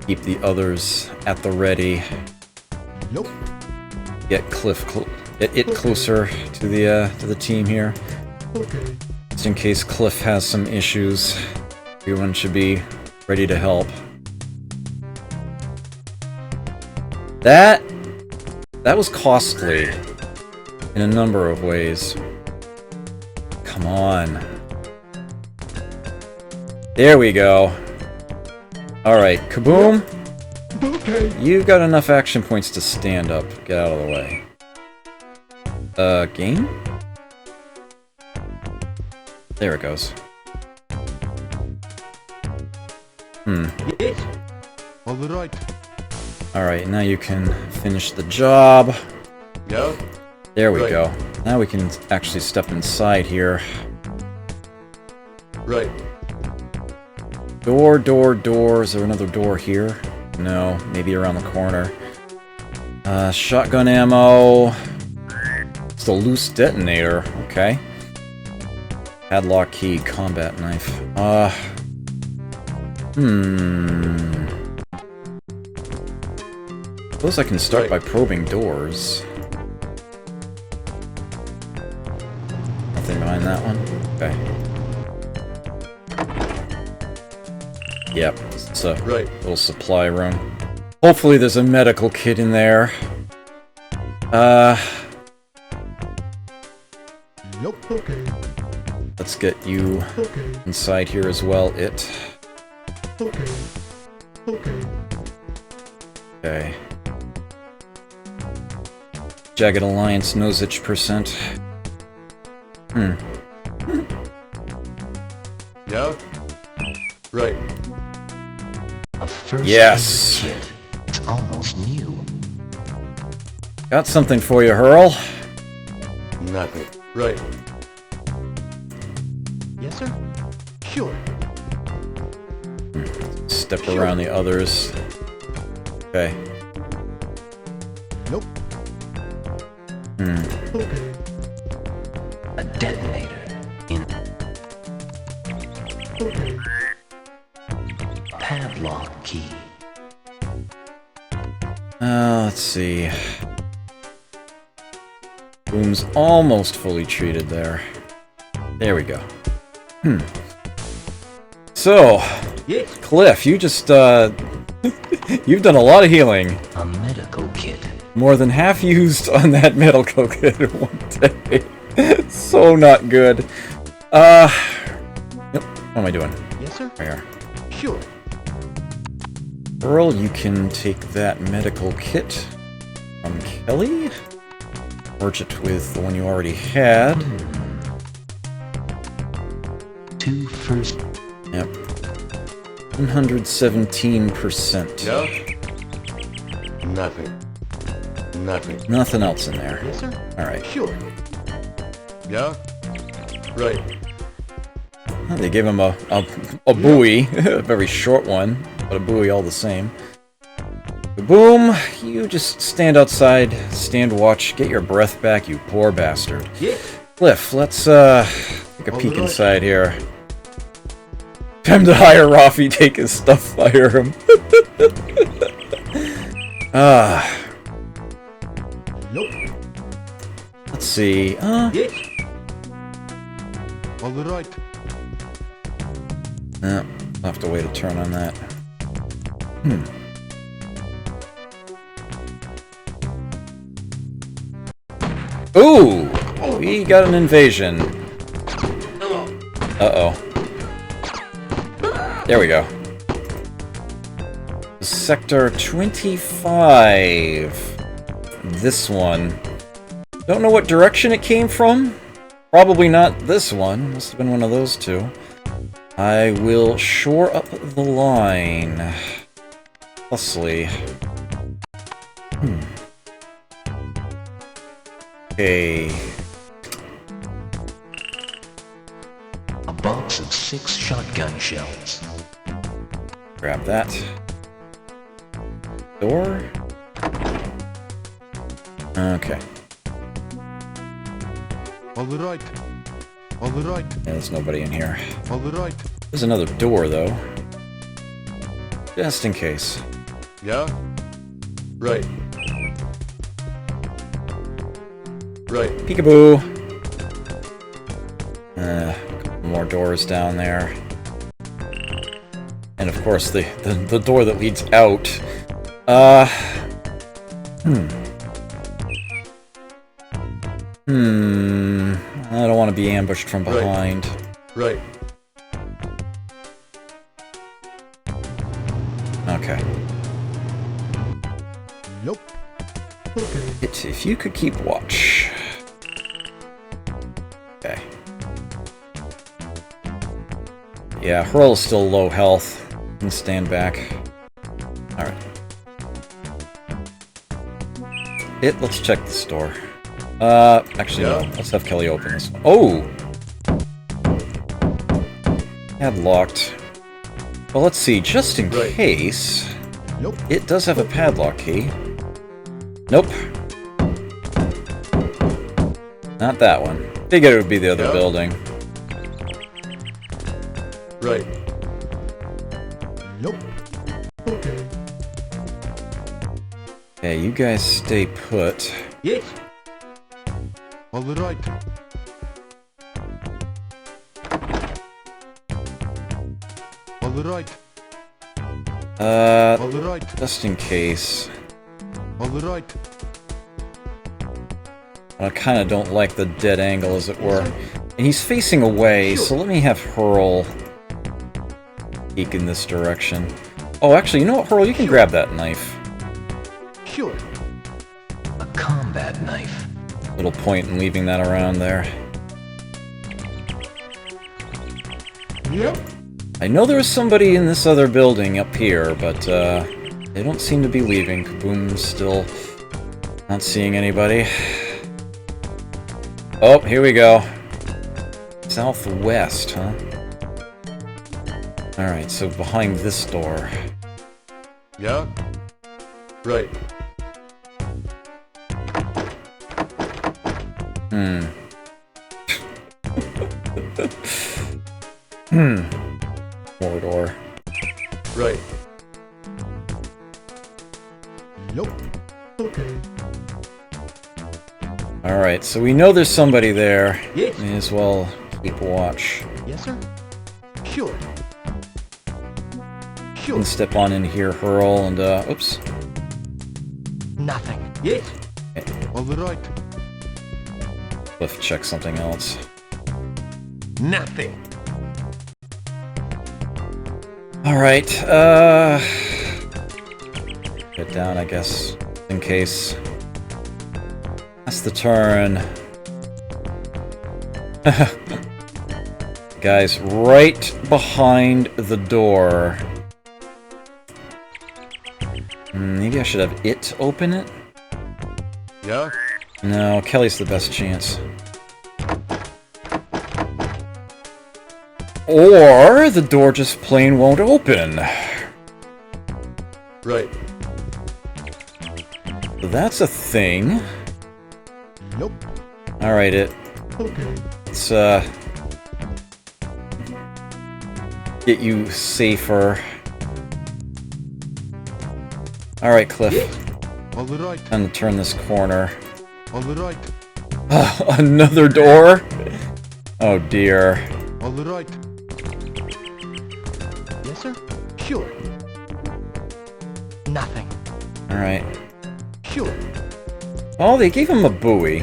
Keep the others at the ready. Nope. Get Cliff get it closer to the team here. Okay. Just in case Cliff has some issues. Everyone should be ready to help. That was costly in a number of ways. Come on. There we go. Alright, Kaboom! Okay. You've got enough action points to stand up. Get out of the way. Game? There it goes. All right. Alright, now you can finish the job. Yeah? There we go. Now we can actually step inside here. Right. Door, door, door. Is there another door here? No, maybe around the corner. Shotgun ammo. It's a loose detonator. Okay. Padlock key, combat knife. Suppose I can start by probing doors. Nothing behind that one? Okay. Yep, it's a little supply room. Hopefully there's a medical kit in there. Nope. Okay. Let's get you inside here as well, it. Okay. Okay. Okay. Jagged Alliance knows itch percent. Yeah? Right. A first Yes. aid kit. It's almost new. Got something for you, Hurl. Nothing. Right. Yes, sir. Sure. Step around the others. Okay. Nope. Okay. A detonator in Okay. padlock key. Let's see. Boom's almost fully treated there. There we go. So, Cliff, you just, you've done a lot of healing. A medical kit. More than half used on that medical kit in one day. So not good. Yep. What am I doing? Yes, sir. Right here. Sure. Earl, you can take that medical kit from Kelly. Merge it with the one you already had. 2 first. Yep. 117%. Yeah? Nothing. Nothing. Nothing else in there. Yes, sir. Alright. Sure. Yeah? Right. Well, they gave him a buoy. A very short one, but a buoy all the same. Boom! You just stand outside, stand watch, get your breath back, you poor bastard. Yeah. Cliff, let's take a peek inside here. Time to hire Rafi, take his stuff, fire him. Nope. Let's see. Yes. All right. No, I'll have to wait a turn on that. Ooh! We got an invasion. Uh-oh. There we go. Sector 25. This one. Don't know what direction it came from. Probably not this one. Must have been one of those two. I will shore up the line. Thusly. Okay. A box of 6 shotgun shells. Grab that. Door. Okay. All right. All right. Yeah, there's nobody in here. All right. There's another door, though. Just in case. Yeah? Right. Right. Peekaboo! A couple more doors down there. And of course, the door that leads out. I don't want to be ambushed from behind. Right. Okay. Nope. Okay. If you could keep watch. Okay. Yeah, Hurl's still low health. You can stand back. Alright. Let's check the store. Actually, no. Let's have Kelly open this one. Oh! Padlocked. Well, let's see. Just in case... Nope. It does have a padlock key. Nope. Not that one. Figured it would be the other building. Right. Nope. Okay. Okay, you guys stay put. Yes. All right. All right. All right. Just in case. All right. I kind of don't like the dead angle, as it were. And he's facing away, so let me have Hurl peek in this direction. Oh, actually, you know what, Hurl? You can grab that knife. Sure. A combat knife. Little point in leaving that around there. Yep. I know there's somebody in this other building up here, but they don't seem to be leaving. Kaboom's still not seeing anybody. Oh, here we go. Southwest, huh? Alright, so behind this door. Yeah? Right. More door. Right. Nope. Okay. Alright, so we know there's somebody there. Yes. May as well keep watch. Yes, sir. Sure. You can step on in here, Hurl, and oops. Nothing. Yes. All right. Let's check something else. Nothing. Alright, get down, I guess, in case. That's the turn. Guys, right behind the door. Maybe I should have it open it? Yeah? No, Kelly's the best chance. Or the door just plain won't open. Right. So that's a thing. Nope. Alright, Okay. let's get you safer. Alright, Cliff. All right. Time to turn this corner. All right. Another door? Oh dear. All right. Yes, sir. Sure. Nothing. Alright. Sure. Oh, they gave him a buoy.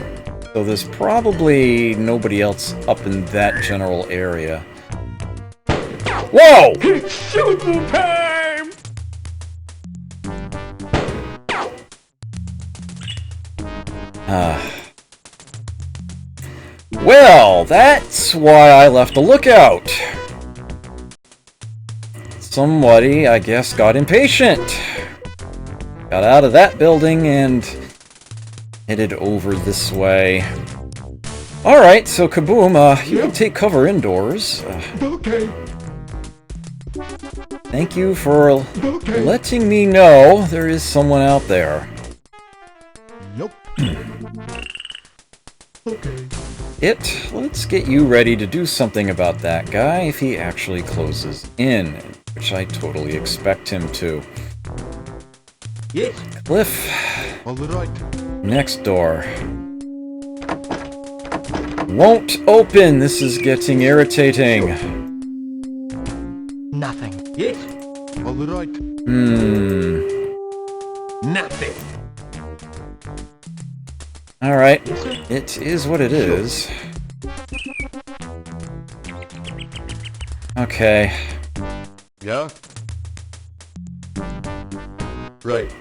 So there's probably nobody else up in that general area. Whoa! It's shooting time! Well, that's why I left a lookout. Somebody, I guess, got impatient. Got out of that building and headed over this way. Alright, so Kaboom, you can take cover indoors. Okay. Thank you for Okay. letting me know there is someone out there. Nope. Okay. Let's get you ready to do something about that guy if he actually closes in, which I totally expect him to. Yes. Cliff, All right. next door. Won't open! This is getting irritating. Nothing. Yes. All right. Nothing. Alright, it is what it is. Okay. Yeah? Right.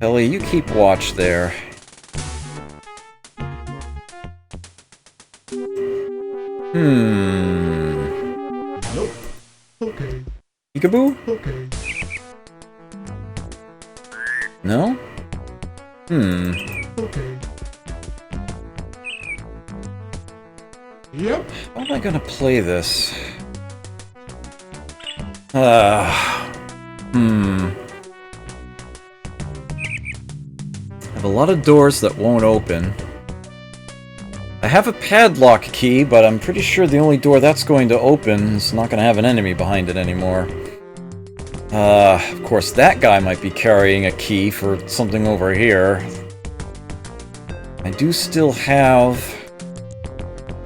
Ellie, you keep watch there. Nope. Okay. Peekaboo? Okay. No? Okay. Yep. How am I gonna play this? I have a lot of doors that won't open. I have a padlock key, but I'm pretty sure the only door that's going to open is not going to have an enemy behind it anymore. Of course, that guy might be carrying a key for something over here. I do still have...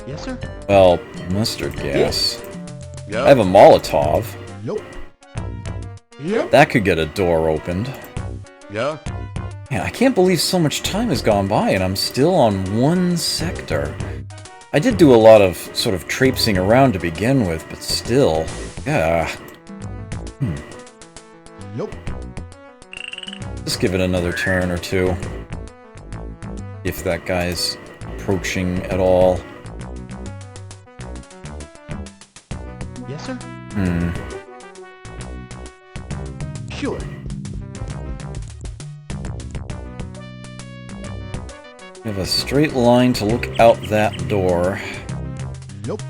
Yes, sir. well, mustard gas. Yeah? I have a Molotov. Nope. Yep. That could get a door opened. Yeah? Man, I can't believe so much time has gone by and I'm still on one sector. I did do a lot of sort of traipsing around to begin with, but still, yeah. Nope. Just give it another turn or two. If that guy's approaching at all. Yes, sir. Sure. We have a straight line to look out that door. Nope.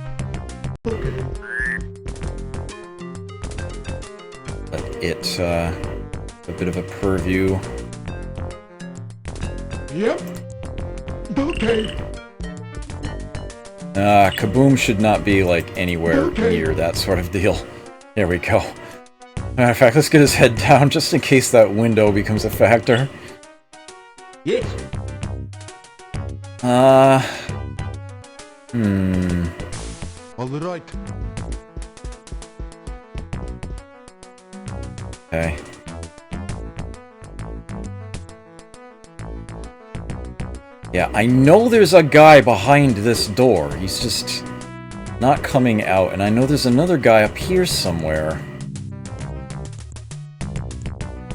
Okay. But it's a bit of a purview. Yep. Okay. Kaboom should not be, like, anywhere Okay. near that sort of deal. There we go. Matter of fact, let's get his head down just in case that window becomes a factor. Yes. All right. Okay. Yeah, I know there's a guy behind this door. He's just not coming out, and I know there's another guy up here somewhere.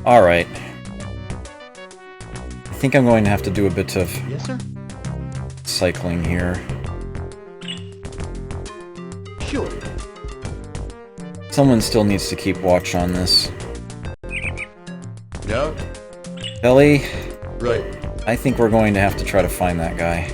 Alright. I think I'm going to have to do a bit of Yes, sir. cycling here. Sure. Someone still needs to keep watch on this. Yeah? Kelly, Right. I think we're going to have to try to find that guy.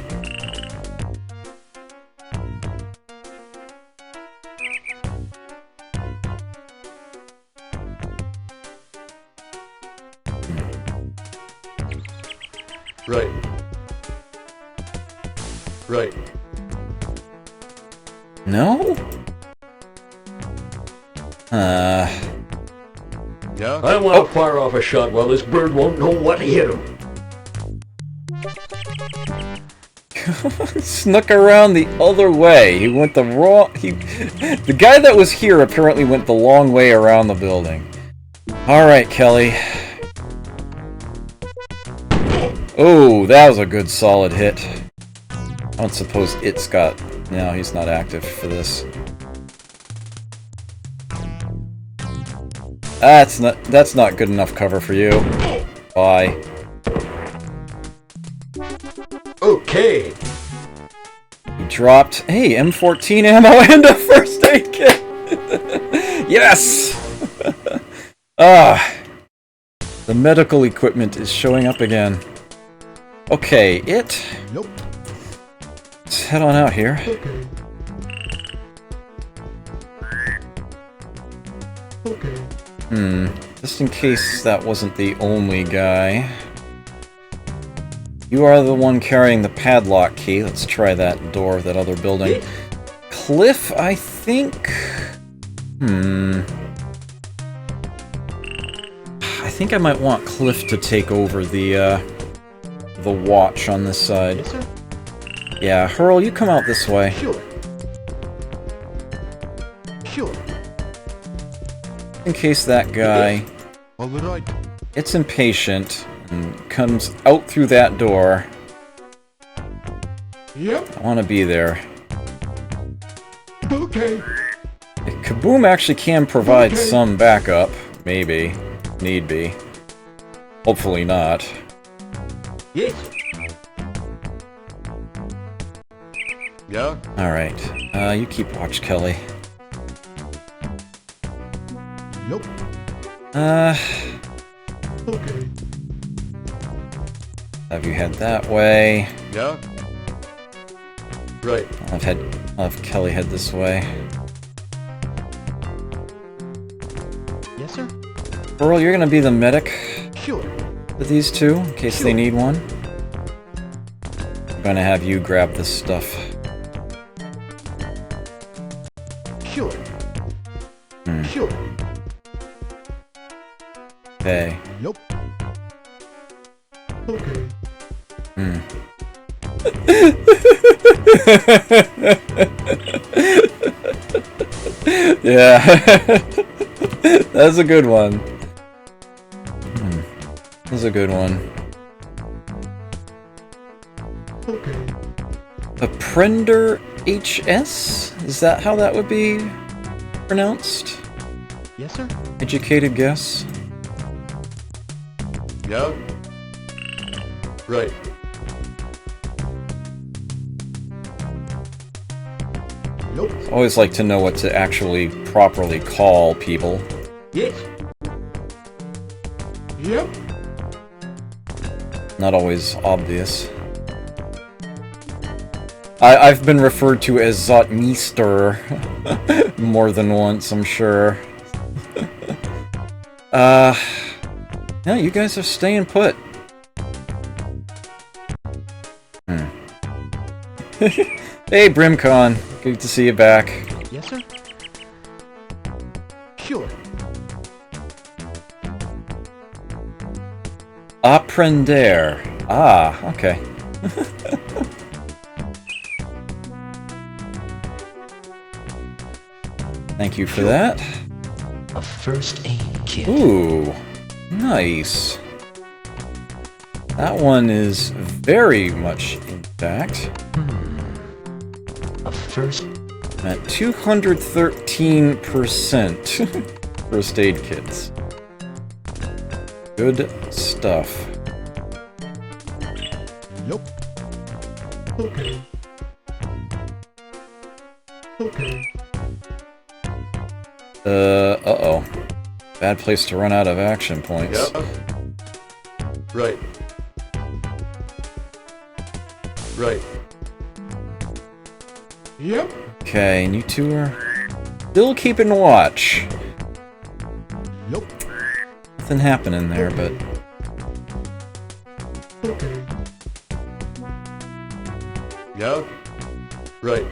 Right. Right. No? Yeah? I want to fire off a shot while this bird won't know what hit him. Snuck around the other way. He went the wrong... The guy that was here apparently went the long way around the building. Alright, Kelly. Oh, that was a good solid hit. I don't suppose it's got... No, he's not active for this. That's not good enough cover for you. Bye. Okay. He dropped, hey, M14 ammo and a first aid kit! Yes! The medical equipment is showing up again. Okay, Nope. let's head on out here. Okay. Okay. Just in case that wasn't the only guy. You are the one carrying the padlock key. Let's try that door of that other building. Cliff, I think... I think I might want Cliff to take over the watch on this side. Yes, sir. Yeah, Hurl, you come out this way. Sure. Sure. In case that guy All right. gets impatient and comes out through that door. Yep. I want to be there. Okay. Kaboom actually can provide Okay. some backup. Maybe. Need be. Hopefully not. Yes. Yeah? Alright. You keep watch, Kelly. Nope. Okay. Have you head that way? Yeah? Right. I'll have Kelly head this way. Yes, sir. Earl, you're gonna be the medic Sure. for these two, in case they need one. I'm gonna have you grab this stuff. Sure. Sure. Okay. Nope. Okay. Yeah. That's a good one. That's a good one. Okay. Apprender HS? Is that how that would be pronounced? Yes, sir. Educated guess? Yeah? Right. Nope. Always like to know what to actually properly call people. Yes. Yep. Not always obvious. I've been referred to as Zotmeister more than once, I'm sure. Yeah, you guys are staying put. Hey, Brimcon. Good to see you back. Yes, sir. Sure. Apprender. Ah, okay. Thank you for that. A first aid kit. kit. Ooh, nice. That one is very much intact. A first... At 213% first aid kits. Good stuff. Nope. Okay. Okay. Uh-oh. Bad place to run out of action points. Yeah. Right. Right. Yep. Okay, and you two are still keeping watch. Nope. Nothing happening there, but... Okay. Yeah. Right.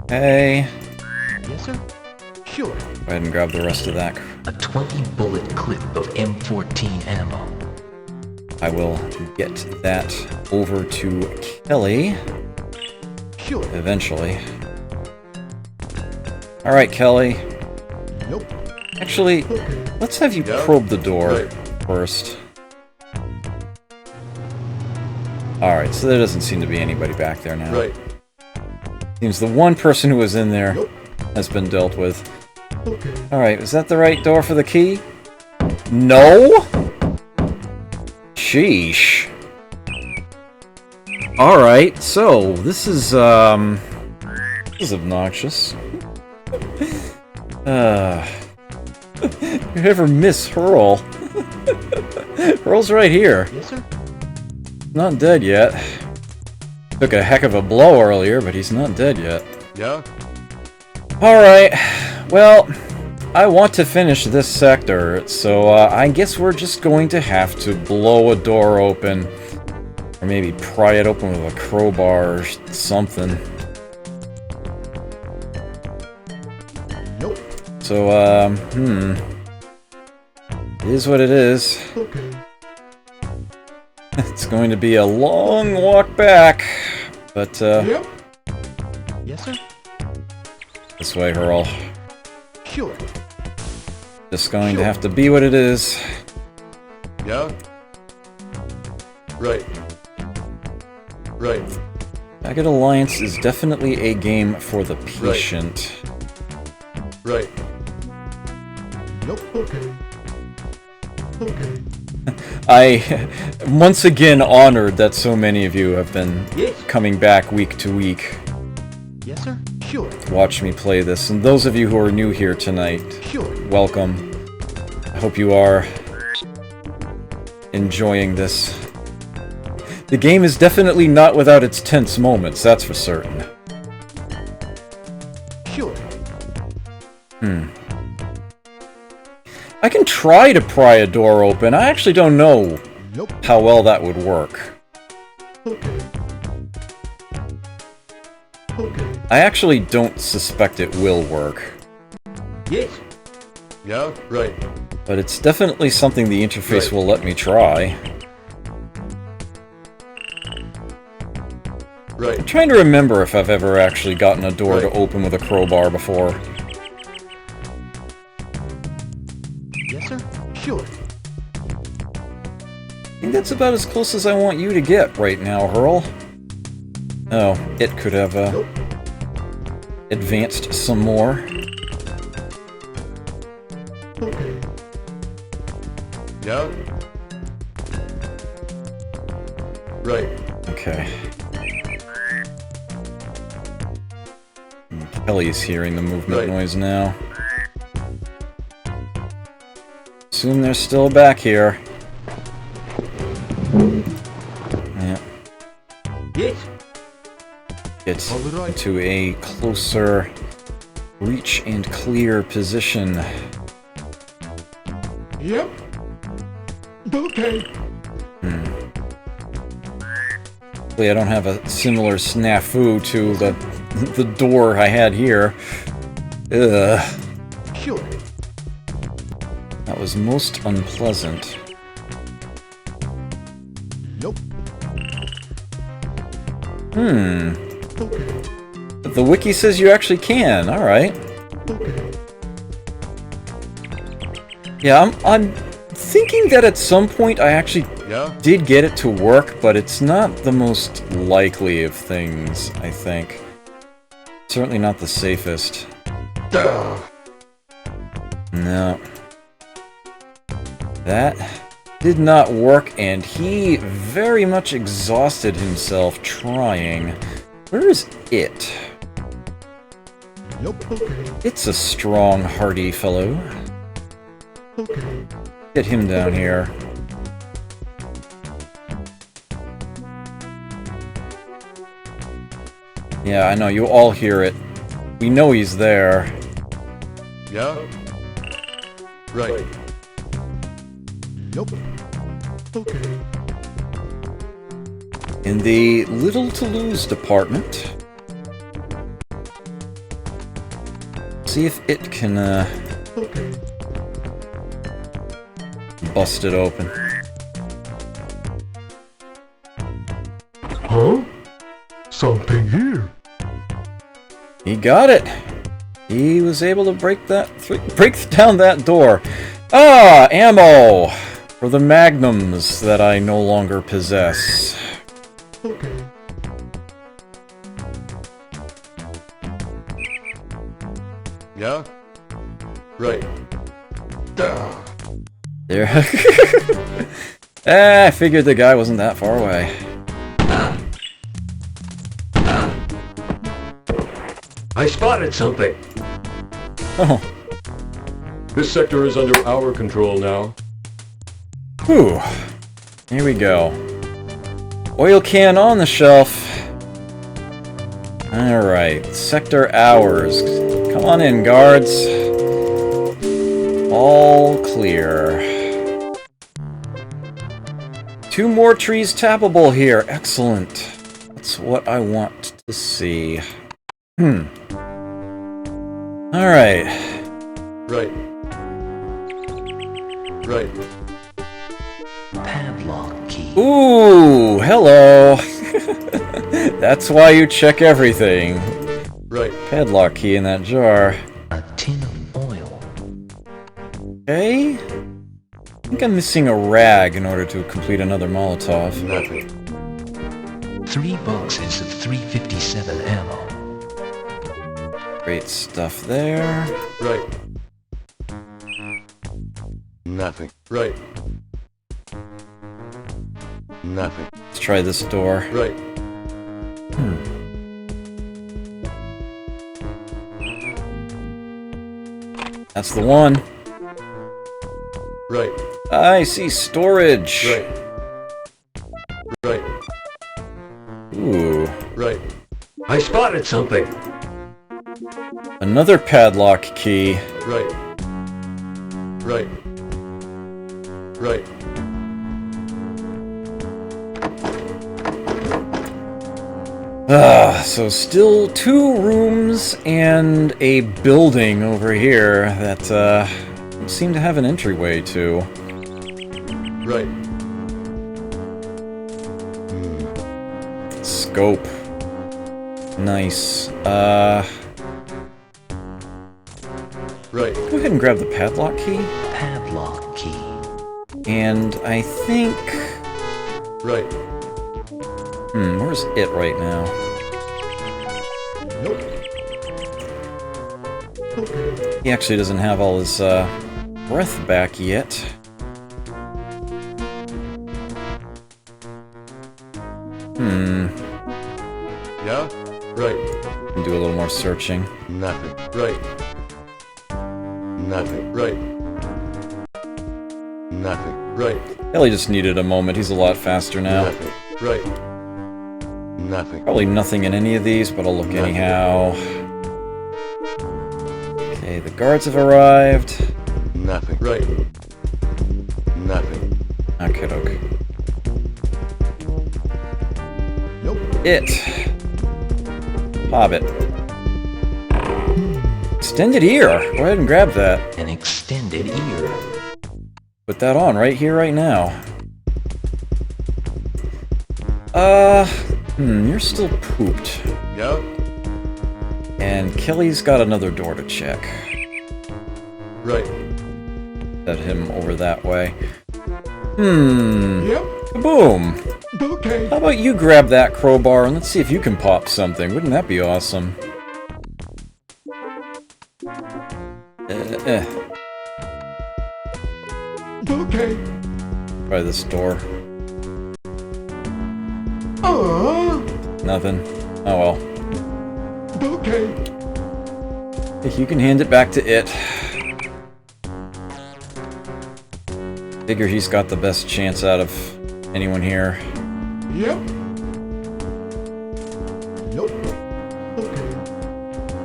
Hey. Yes, sir. Sure. Go ahead and grab the rest of that. A 20-bullet clip of M14 ammo. I will get that over to Kelly Sure. eventually. Alright, Kelly. Nope. Actually, Okay. let's have you Yeah. probe the door Right. first. Alright, so there doesn't seem to be anybody back there now. Right. Seems the one person who was in there Nope. has been dealt with. Okay. Alright, is that the right door for the key? No? Sheesh. Alright, so this is obnoxious. You ever miss Hurl? Hurl's right here. Yes, sir. Not dead yet. Took a heck of a blow earlier, but he's not dead yet. Yeah. Alright, well, I want to finish this sector, so I guess we're just going to have to blow a door open. Or maybe pry it open with a crowbar or something. Nope. So, it is what it is. Okay. It's going to be a long walk back, but, Yep. Yes, sir. this way, Hurl. Sure. Just going to have to be what it is. Yeah. Right. Right. Jagged Alliance is definitely a game for the patient. Right. Nope. Okay. Okay. I once again honored that so many of you have been Yes. coming back week to week Yes, sir. Sure. to watch me play this. And those of you who are new here tonight, Sure. welcome. I hope you are enjoying this. The game is definitely not without its tense moments, that's for certain. Sure. I can try to pry a door open. I actually don't know Nope. how well that would work. Okay. Okay. I actually don't suspect it will work. Yes. Yeah. Right. But it's definitely something the interface Right. will let me try. Right. I'm trying to remember if I've ever actually gotten a door to Right. open with a crowbar before. Yes, sir. Sure. I think that's about as close as I want you to get right now, Hurl. Oh, it could have Nope. advanced some more. Okay. Yeah. Right. Okay. Kelly's hearing the movement Right. noise now. Assume they're still back here. Yeah. Yes. Get All right. into a closer reach and clear position. Yep. Okay. Hopefully I don't have a similar snafu to the door I had here. Ugh. Sure. That was most unpleasant. Nope. Hmm. Okay. But the wiki says you actually can. Alright. Okay. Yeah, I'm thinking that at some point I actually did get it to work, but it's not the most likely of things, I think. Certainly not the safest. No. That did not work, and he very much exhausted himself trying. Where is it? Nope, okay. It's a strong, hardy fellow. Okay. Get him down here. Yeah, I know, you all hear it. We know he's there. Yeah? Right. Nope. Okay. In the Little to Lose department. See if it can, Okay. bust it open. Huh? Something here. He got it! He was able to break down that door. Ah! Ammo! For the magnums that I no longer possess. Okay. Yeah? Right. There. I figured the guy wasn't that far away. I spotted something. Oh. This sector is under our control now. Whew. Here we go. Oil can on the shelf. Alright, sector hours. Come on in, guards. All clear. 2 more trees tappable here. Excellent. That's what I want to see. Alright. Right. Right. Padlock key. Ooh, hello. That's why you check everything. Right. Padlock key in that jar. A tin of oil. Okay. I think I'm missing a rag in order to complete another Molotov. Nothing. 3 boxes of 357 ammo. Great stuff there. Right. Nothing. Right. Nothing. Let's try this door. Right. That's the one. Right. I see storage. Right. Right. Ooh. Right. I spotted something. Another padlock key. Right. Right. Right. So still 2 rooms and a building over here that, seem to have an entryway to. Right. Scope. Nice. Right. Go ahead and grab the padlock key. Padlock key. And I think... Right. Where's it right now? Nope. Okay. He actually doesn't have all his, breath back yet. Yeah? Right. Can do a little more searching. Nothing. Right. Nothing. Right. Nothing. Right. Ellie just needed a moment. He's a lot faster now. Nothing. Right. Nothing. Probably nothing in any of these, but I'll look Nothing. anyhow. Okay, the guards have arrived. Nothing. Right. Nothing. Okay, doke. Nope. It. Hobbit. Extended ear. Go ahead and grab that. An extended ear. Put that on right here, right now. You're still pooped. Yeah? And Kelly's got another door to check. Right. Set him over that way. Hmm. Yep. Boom. Okay. How about you grab that crowbar and let's see if you can pop something. Wouldn't that be awesome? Okay. Try this door. Nothing. Oh well. Okay. You can hand it back to it. Figure he's got the best chance out of anyone here. Yep. Nope. Okay.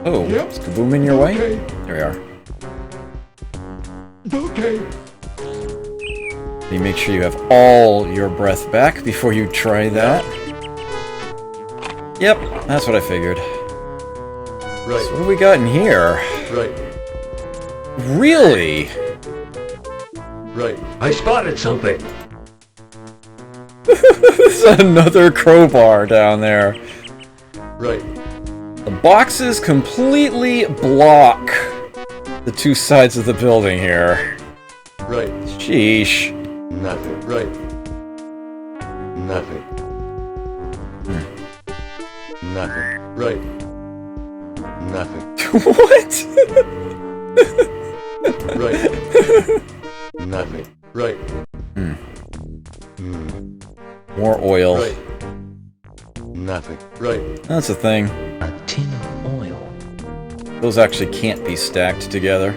Oh, Yep. is Kaboom in your way? Okay. There we are. Okay. You make sure you have all your breath back before you try that. Yep, that's what I figured. Right. So what do we got in here? Right. Really? Right. I spotted something. There's another crowbar down there. Right. The boxes completely block the two sides of the building here. Right. Sheesh. Nothing. Right. Nothing. Nothing. Right. Nothing. What? Right. Nothing. Right. More oil. Right. Nothing. Right. That's a thing. A tin of oil. Those actually can't be stacked together.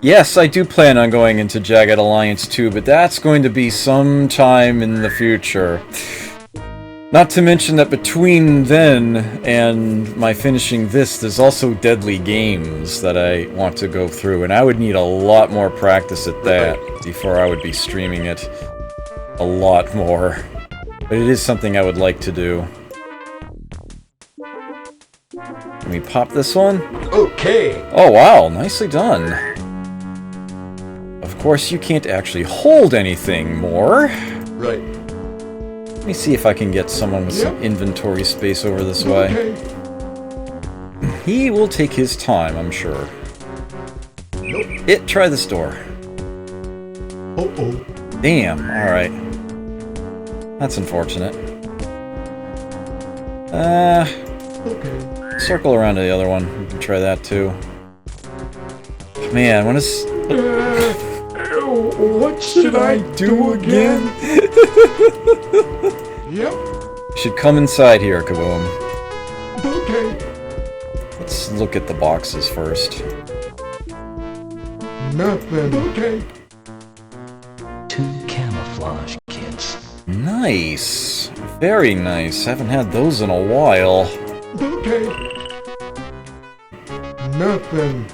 Yes, I do plan on going into Jagged Alliance 2, but that's going to be sometime in the future. Not to mention that between then and my finishing this, there's also Deadly Games that I want to go through, and I would need a lot more practice at that before I would be streaming it a lot more. But it is something I would like to do. Can we pop this one? Okay. Oh wow, nicely done. Of course, you can't actually hold anything more. Right. Let me see if I can get someone with some inventory space over this way. Okay. He will take his time, I'm sure. Try this door. Uh-oh. Damn, alright. That's unfortunate. Okay. Circle around to the other one. We can try that too. Man, when is... What should I do again? Yep. Should come inside here, Kaboom. Okay. Let's look at the boxes first. Nothing. Okay. 2 camouflage kits. Nice. Very nice. Haven't had those in a while. Okay. Nothing.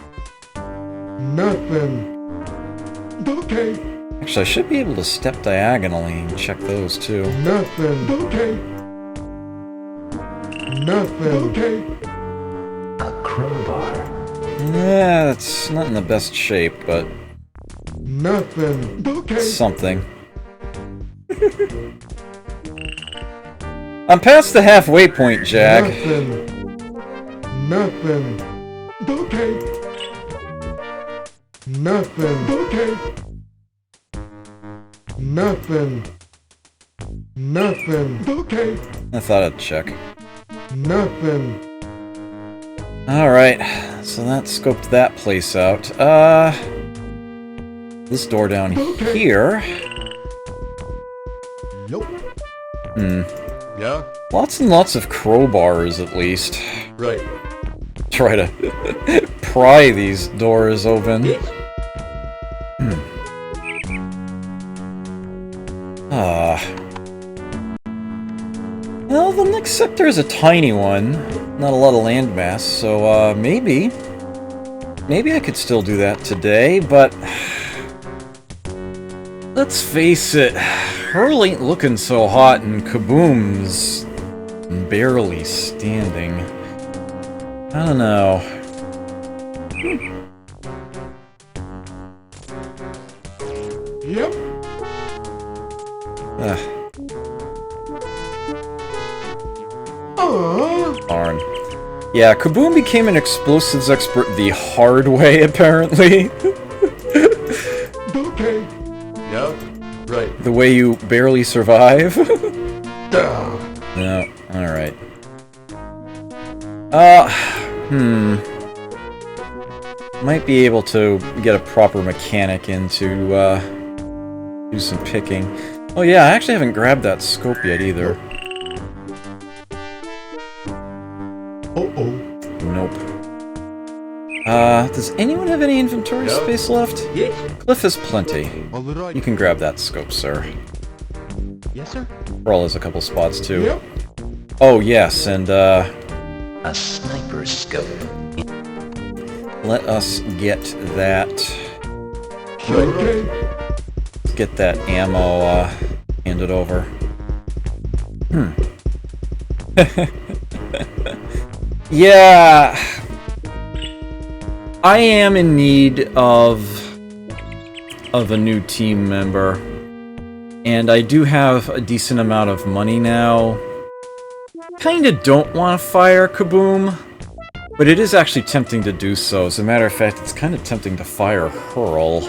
Nothing. Okay. Actually, I should be able to step diagonally and check those too. Nothing. Okay. Nothing. Okay. A crowbar. Yeah, it's not in the best shape, but Nothing. Okay. something. I'm past the halfway point, Jag. Nothing. Nothing. Okay. Nothing. Okay. Nothing. Nothing. Okay. I thought I'd check. Nothing. Alright, so that scoped that place out. This door down here. Nope. Yeah. Lots and lots of crowbars, at least. Right. Try to pry these doors open. Well, the next sector is a tiny one. Not a lot of landmass, so maybe I could still do that today, but let's face it, Hurl ain't looking so hot and Kaboom's barely standing. I don't know. Yep. Darn. Yeah, Kaboom became an explosives expert the hard way, apparently. Okay. Yeah? Right. The way you barely survive. Duh. No, alright. Might be able to get a proper mechanic in to, do some picking. Oh yeah, I actually haven't grabbed that scope yet either. Uh-oh. Nope. Does anyone have any inventory space left? Yes. Cliff has plenty. All right. You can grab that scope, sir. Yes, sir. Roll has a couple spots too. Yep. Oh yes, and A sniper scope. let us get that. Okay. Get that ammo handed over. Yeah, I am in need of a new team member, and I do have a decent amount of money now. Kinda don't want to fire Kaboom, but it is actually tempting to do so. As a matter of fact, it's kind of tempting to fire Hurl.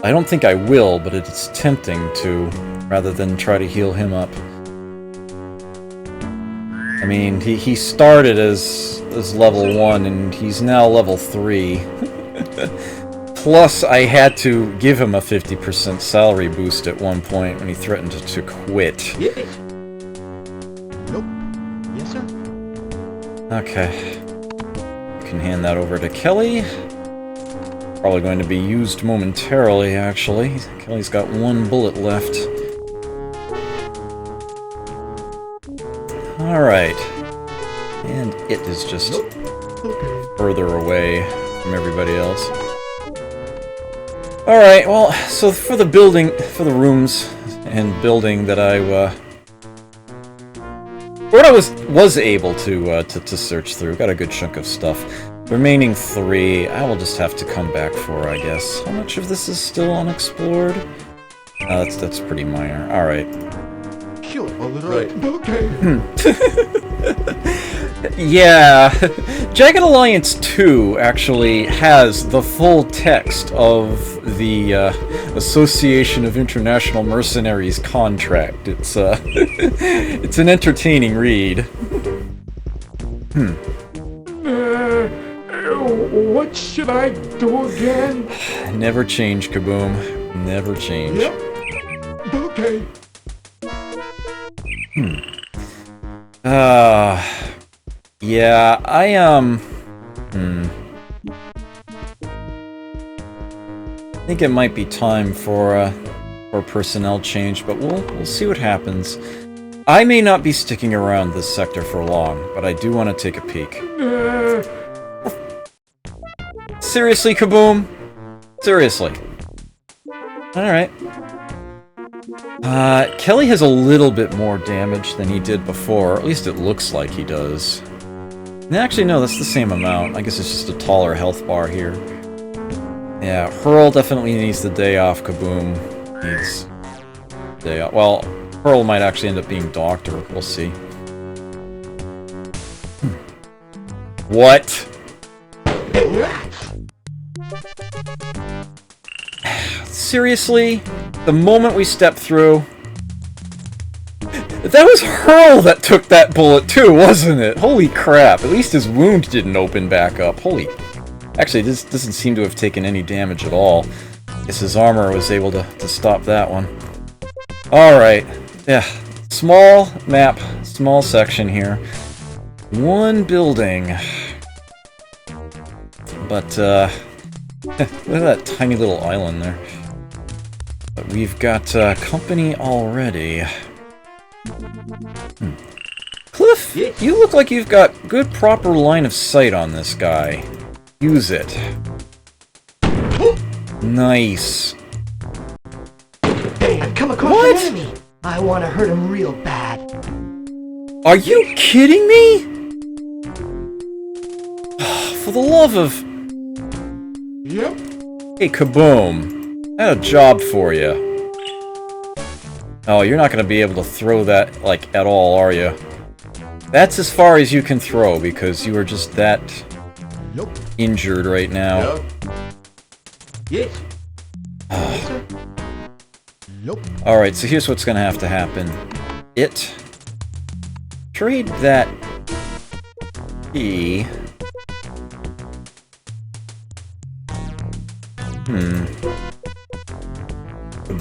I don't think I will, but it's tempting to, rather than try to heal him up. I mean, he started as level 1, and he's now level 3. Plus, I had to give him a 50% salary boost at one point when he threatened to quit. Yes. Nope. Yes, sir. Okay. You can hand that over to Kelly. Probably going to be used momentarily, actually. Kelly's got one bullet left. Alright. And it is just Okay. further away from everybody else. Alright, well, so for the building, for the rooms and building that what I was able to search through, got a good chunk of stuff. The remaining 3, I will just have to come back for, I guess. How much of this is still unexplored? That's pretty minor. Alright. Sure. All right. Right. Okay. Yeah, Jagged Alliance 2 actually has the full text of the Association of International Mercenaries contract. It's it's an entertaining read. What should I do again? Never change, Kaboom. Never change. Yep. Okay. Yeah, I think it might be time for a personnel change, but we'll see what happens. I may not be sticking around this sector for long, but I do want to take a peek. Seriously, Kaboom? Seriously. Alright. Kelly has a little bit more damage than he did before, or at least it looks like he does. Actually, no, that's the same amount. I guess it's just a taller health bar here. Yeah, Hurl definitely needs the day off. Kaboom needs the day off. Well, Hurl might actually end up being Doctor. We'll see. What? Seriously? The moment we step through... That was Hurl that took that bullet too, wasn't it? Holy crap, at least his wound didn't open back up. Holy... Actually, this doesn't seem to have taken any damage at all. Guess his armor was able to stop that one. Alright. Yeah. Small map, small section here. One building. But, look at that tiny little island there. But we've got company already. Cliff, Yes. you look like you've got good proper line of sight on this guy. Use it. Nice. Hey, I've come across What? an enemy. I want to hurt him real bad. Are you kidding me? For the love of... Yep. Hey, Kaboom. I had a job for you. Oh, you're not going to be able to throw that, like, at all, are you? That's as far as you can throw, because you are just that Yup. injured right now. Yeah. Yes. Yup. Alright, so here's what's gonna have to happen. Trade that key.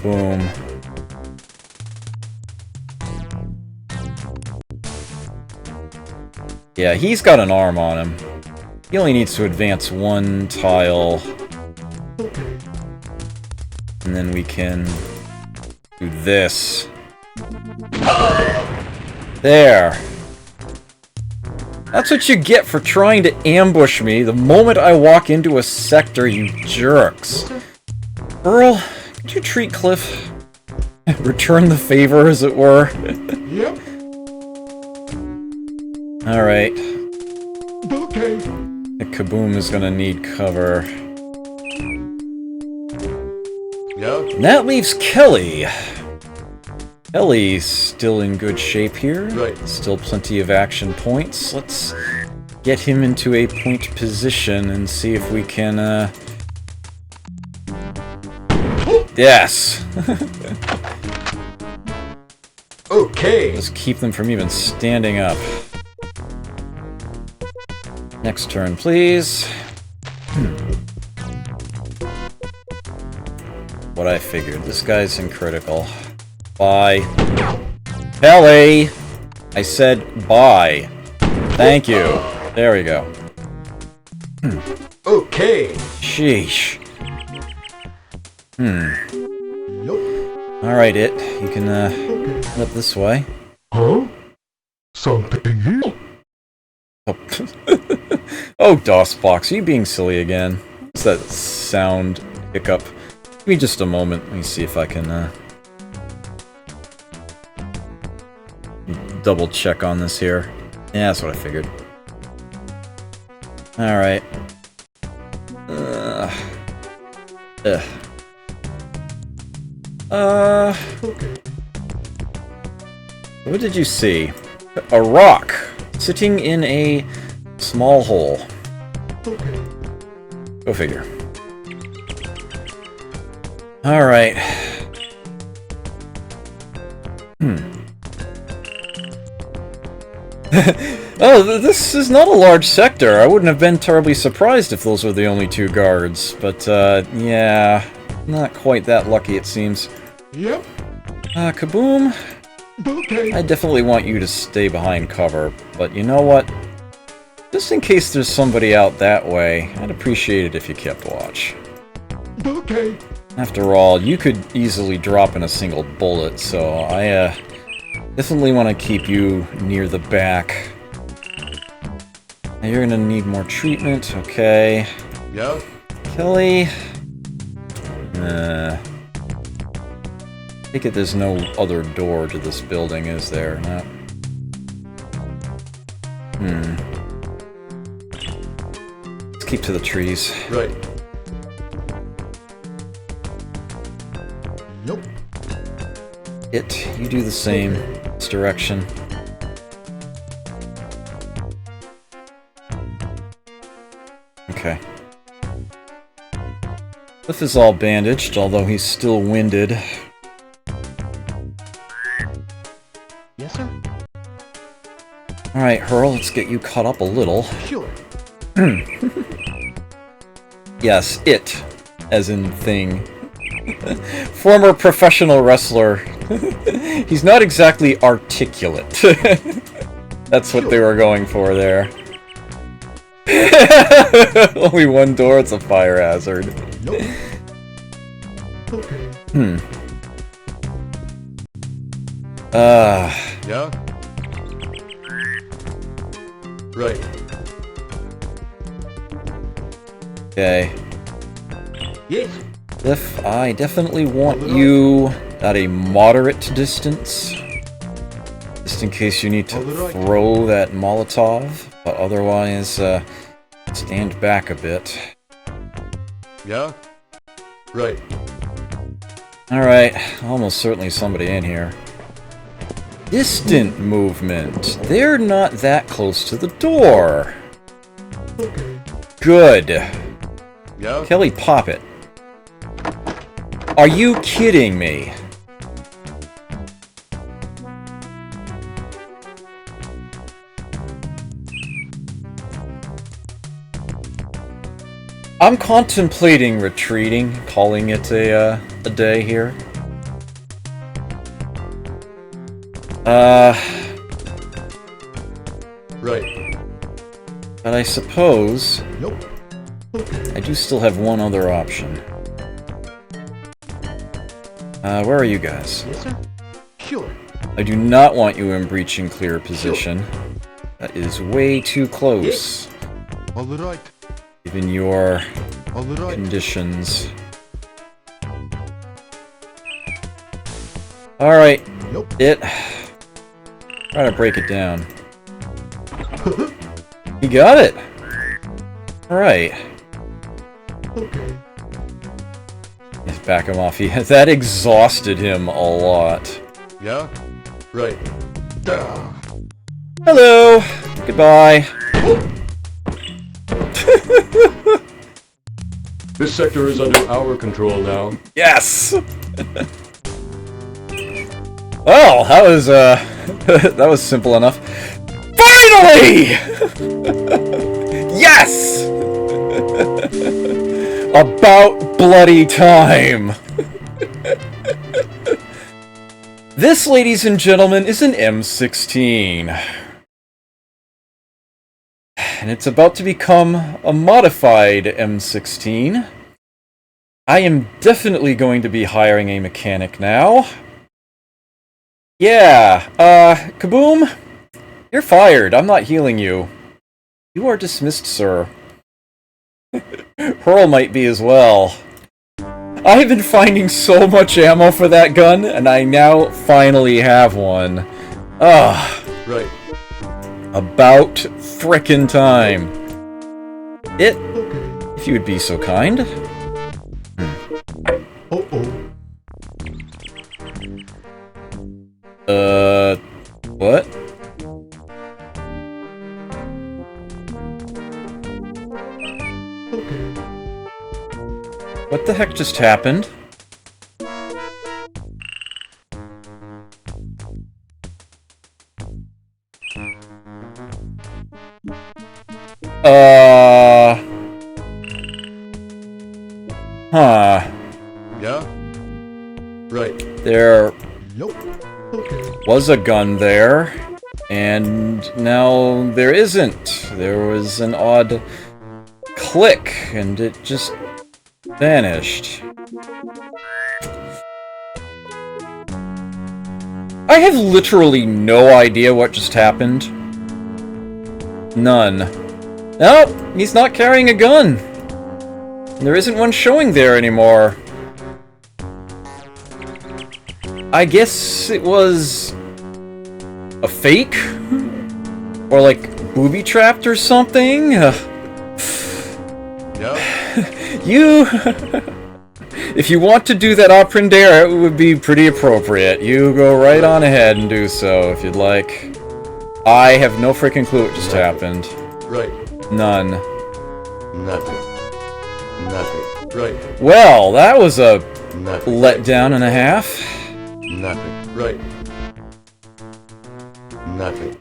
Boom. Yeah, he's got an arm on him. He only needs to advance one tile. Okay. And then we can do this. There. That's what you get for trying to ambush me the moment I walk into a sector, you jerks. Earl, could you treat Cliff? Return the favor, as it were. Yep. Alright. Okay. Kaboom is gonna need cover. Yeah. And that leaves Kelly. Kelly's still in good shape here. Right. Still plenty of action points. Let's get him into a point position and see if we can, Yes! Okay. Let's keep them from even standing up. Next turn, please. What I figured. This guy's in critical. Bye. Kelly! I said bye. Thank you. There we go. Okay. Sheesh. Yup. Alright, you can, head up this way. Huh? Something here? Oh, oh DOSBox, are you being silly again? What's that sound hiccup? Give me just a moment. Let me see if I can, double check on this here. Yeah, that's what I figured. Alright. Okay. What did you see? A rock sitting in a small hole. Okay. Go figure. Alright. Oh, this is not a large sector. I wouldn't have been terribly surprised if those were the only two guards. But, yeah. Not quite that lucky, it seems. Yep. Kaboom. Okay. I definitely want you to stay behind cover, but you know what? Just in case there's somebody out that way, I'd appreciate it if you kept watch. Okay. After all, you could easily drop in a single bullet, so I, definitely want to keep you near the back. Now you're gonna need more treatment, okay. Yeah. Kelly... Take it there's no other door to this building, is there? No. Let's keep to the trees. Right. Yup. You do the same. This direction. Okay. Cliff is all bandaged, although he's still winded. Yes, sir? Alright, Hurl, let's get you caught up a little. Sure. Yes, as in thing. Former professional wrestler. He's not exactly articulate. That's what they were going for there. Only one door, it's a fire hazard. Nope. Okay. Yeah. Right. Okay. Yes. Cliff, I definitely want you at a moderate distance. Just in case you need to throw that Molotov. But otherwise, stand back a bit. Yeah. Right. Alright, almost certainly somebody in here. distant movement. They're not that close to the door. Okay. Good. Yeah? Kelly, pop it. Are you kidding me? I'm contemplating retreating, calling it a day here. Right. But I suppose Nope. Okay. I do still have one other option. Where are you guys? Yes, sir? Sure. I do not want you in breach and clear position. That is way too close, All right. given your All right. conditions. Alright, Nope. try to break it down. You got it! Alright. Okay. Let's back him off. That exhausted him a lot. Yeah? Right. Hello! Goodbye. This sector is under our control now. Yes! Well, that was, that was simple enough. Finally! Yes! About bloody time! This, ladies and gentlemen, is an M16. And it's about to become a modified M16. I am definitely going to be hiring a mechanic now. Yeah, Kaboom? You're fired. I'm not healing you. You are dismissed, sir. Pearl might be as well. I have been finding so much ammo for that gun, and I now finally have one. Ugh. Right. About frickin' time. If you would be so kind. What? What the heck just happened? Huh. Yeah? Right. There was a gun there, and now there isn't. There was an odd click, and it just vanished. I have literally no idea what just happened. None. Nope, he's not carrying a gun. There isn't one showing there anymore. I guess it was a fake? Or like booby-trapped or something? Yeah? You... If you want to do that apprender, it would be pretty appropriate. You go right on ahead and do so, if you'd like. I have no freaking clue what just happened. Right. None. Nothing. Nothing. Right. Well, that was a Nothing. letdown and a half. Nothing. Right. Nothing.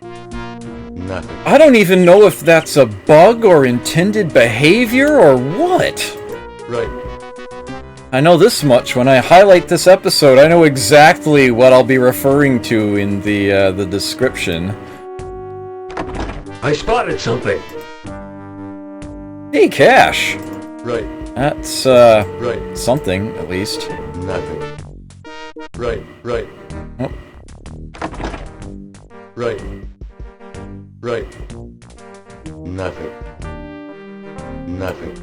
Nothing. I don't even know if that's a bug or intended behavior or what. Right. I know this much. When I highlight this episode, I know exactly what I'll be referring to in the description. I spotted something. Hey, Cash. Right. That's, Right. something, at least. Nothing. Right. Right. Oh. Right. Right. Nothing. Nothing.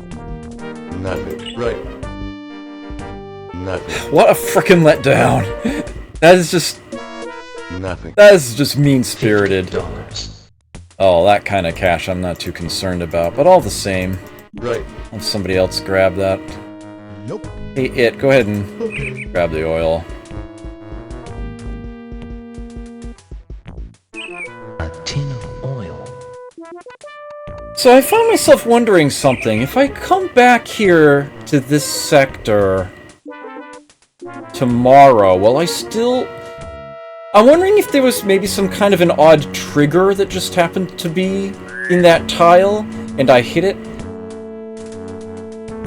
Nothing. Right. Nothing. What a frickin' letdown. That is just... Nothing. That is just mean-spirited. $50. Oh, that kind of cash I'm not too concerned about, but all the same. Right. Let somebody else grab that. Nope. Hey, go ahead and grab the oil. So I found myself wondering something. If I come back here to this sector tomorrow, will I still... I'm wondering if there was maybe some kind of an odd trigger that just happened to be in that tile, and I hit it.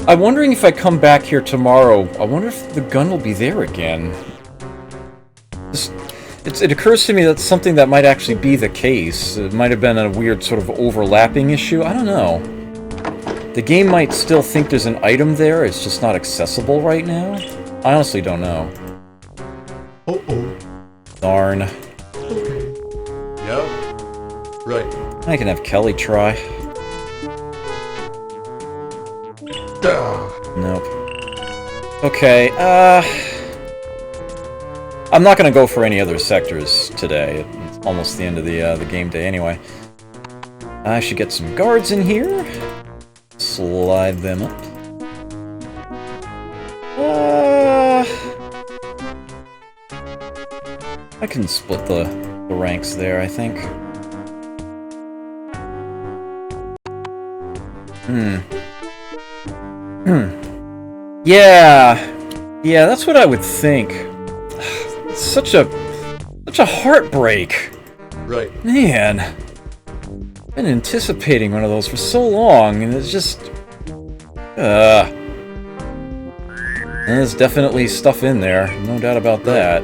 I'm wondering if I come back here tomorrow, I wonder if the gun will be there again. It occurs to me that's something that might actually be the case. It might have been a weird sort of overlapping issue. I don't know. The game might still think there's an item there, it's just not accessible right now. I honestly don't know. Uh-oh. Darn. Okay. Yeah? Right. I can have Kelly try. Nope. Okay, I'm not gonna go for any other sectors today. It's almost the end of the game day anyway. I should get some guards in here. Slide them up. I can split the ranks there, I think. Yeah, that's what I would think. It's such a heartbreak. Right. Man, been anticipating one of those for so long, and it's just, and there's definitely stuff in there, no doubt about that.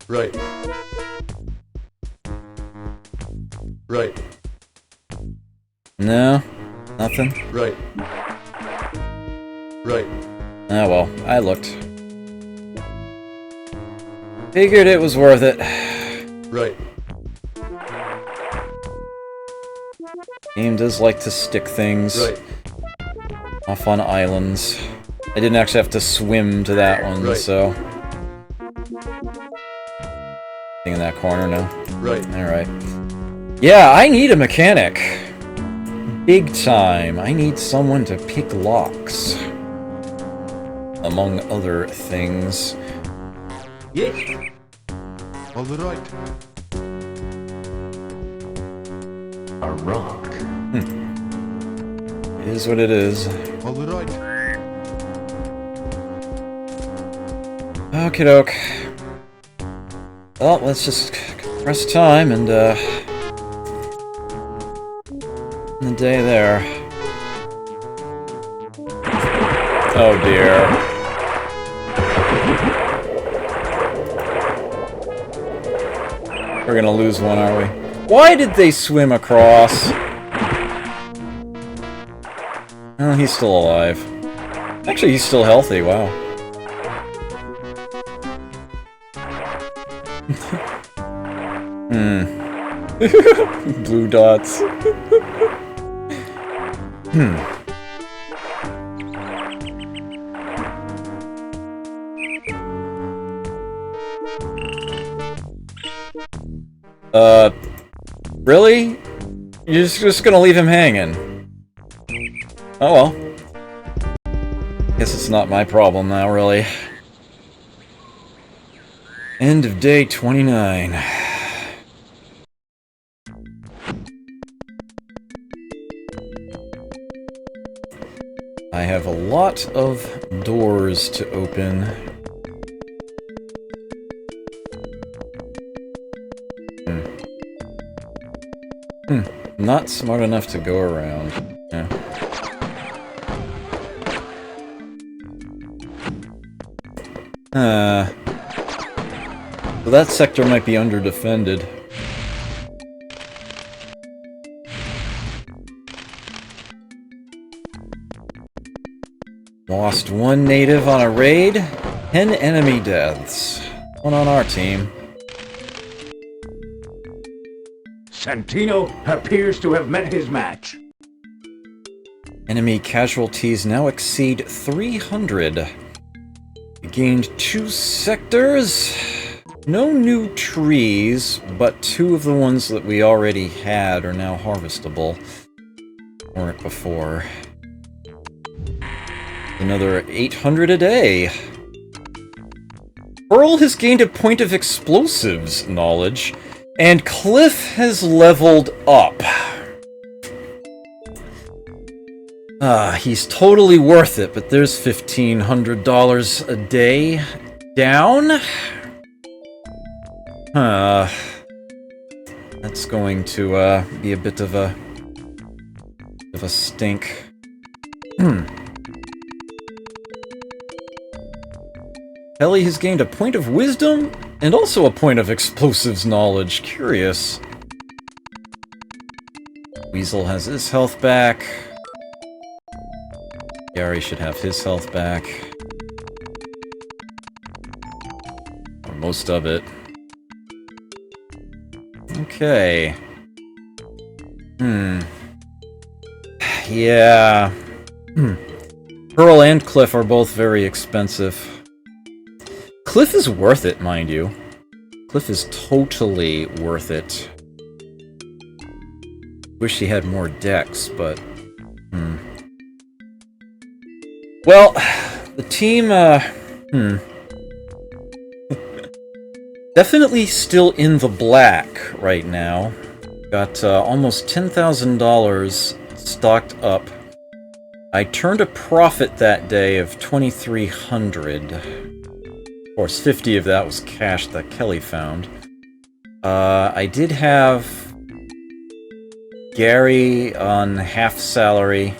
Right. Right. No, nothing. Right. Right. Ah well, I looked. Figured it was worth it. Right. Game does like to stick things Right. off on islands. I didn't actually have to swim to that one, Right. so... Thing in that corner now. Right. Alright. Yeah, I need a mechanic. Big time. I need someone to pick locks. Among other things. Yes. All right. A rock. It is what it is. All right. Okie doke. Well, let's just compress time and, end the day there. Oh dear. We're gonna lose one, are we? Why did they swim across? Oh, he's still alive. Actually, he's still healthy, wow. Blue dots. Really? You're just gonna leave him hanging? Oh well. Guess it's not my problem now, really. End of day 29. I have a lot of doors to open. Not smart enough to go around. Yeah. So that sector might be under-defended. Lost one native on a raid, 10 enemy deaths. One on our team. Santino appears to have met his match. Enemy casualties now exceed 300. We gained 2 sectors. No new trees, but 2 of the ones that we already had are now harvestable. Weren't before. Another 800 a day. Earl has gained a point of explosives knowledge, And Cliff has leveled up. He's totally worth it, but there's $1,500 a day down. That's going to be a bit of a stink. Ellie has gained a point of wisdom and also a point of explosives knowledge. Curious. Weasel has his health back. Gary should have his health back. Or most of it. Okay. Yeah. Pearl and Cliff are both very expensive. Cliff is worth it, mind you. Cliff is totally worth it. Wish he had more decks, but... Well, the team, definitely still in the black right now. Got almost $10,000 stocked up. I turned a profit that day of $2,300. Of course, 50 of that was cash that Kelly found. I did have Gary on half salary.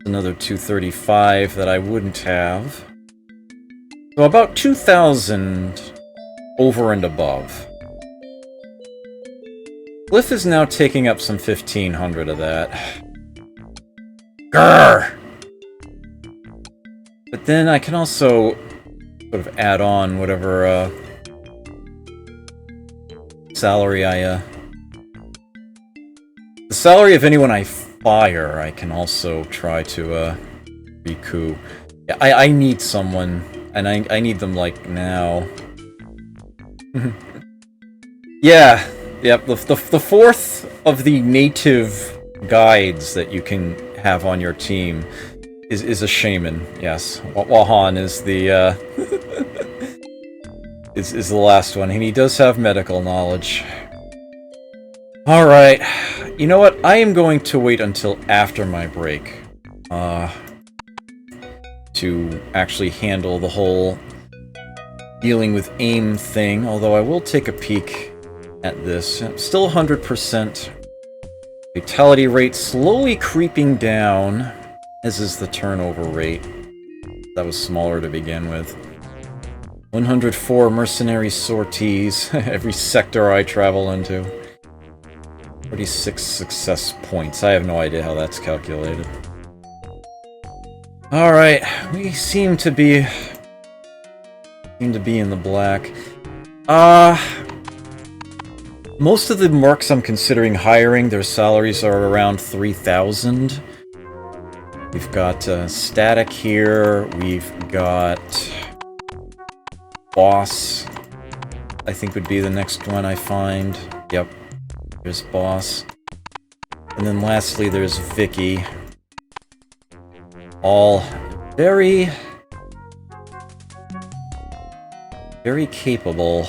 Another $235 that I wouldn't have. So about 2,000 over and above. Cliff is now taking up some 1,500 of that. Grrr! But then I can also sort of add on whatever salary I the salary of anyone I fire, I can also try to recoup. Yeah, I need someone, and I need them like now. Yeah, yep. The fourth of the native guides that you can have on your team is a shaman. Yes, Wahan is the is the last one, and he does have medical knowledge. All right. You know what? I am going to wait until after my break to actually handle the whole dealing with aim thing, although I will take a peek at this. Still 100%. Fatality rate slowly creeping down, as is the turnover rate. That was smaller to begin with. 104 mercenary sorties every sector I travel into. 36 success points. I have no idea how that's calculated. Alright, we seem to be in the black. Most of the mercs I'm considering hiring, their salaries are around 3,000. We've got Static here, we've got Boss, I think would be the next one I find. Yep. There's Boss. And then lastly, there's Vicky. All very capable.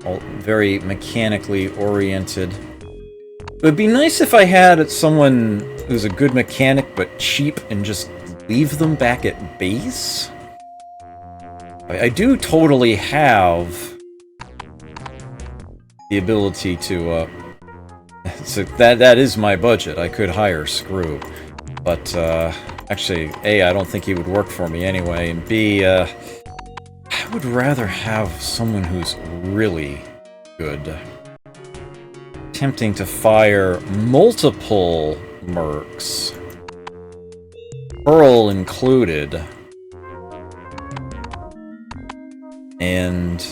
All very mechanically oriented. It would be nice if I had someone who's a good mechanic but cheap and just leave them back at base. I do totally have the ability to, so that is my budget. I could hire Screw, but, actually, A, I don't think he would work for me anyway, and B, I would rather have someone who's really good. Attempting to fire multiple mercs, Pearl included, and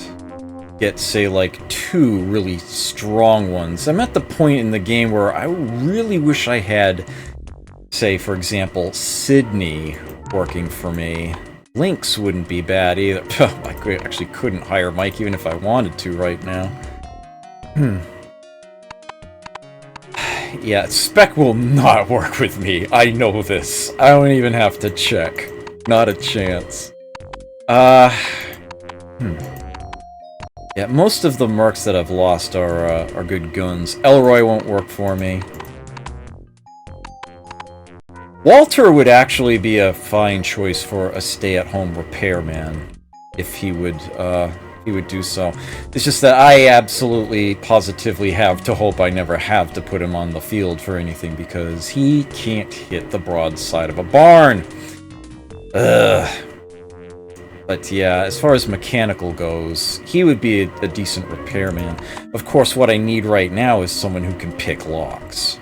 get, say, like 2 really strong ones. I'm at the point in the game where I really wish I had, say, for example, Sydney working for me. Lynx wouldn't be bad either. I actually couldn't hire Mike even if I wanted to right now. Yeah, Spec will not work with me. I know this. I don't even have to check. Not a chance. Yeah, most of the mercs that I've lost are good guns. Elroy won't work for me. Walter would actually be a fine choice for a stay-at-home repairman, if he would do so. It's just that I absolutely, positively have to hope I never have to put him on the field for anything, because he can't hit the broadside of a barn! Ugh. But yeah, as far as mechanical goes, he would be a decent repairman. Of course, what I need right now is someone who can pick locks.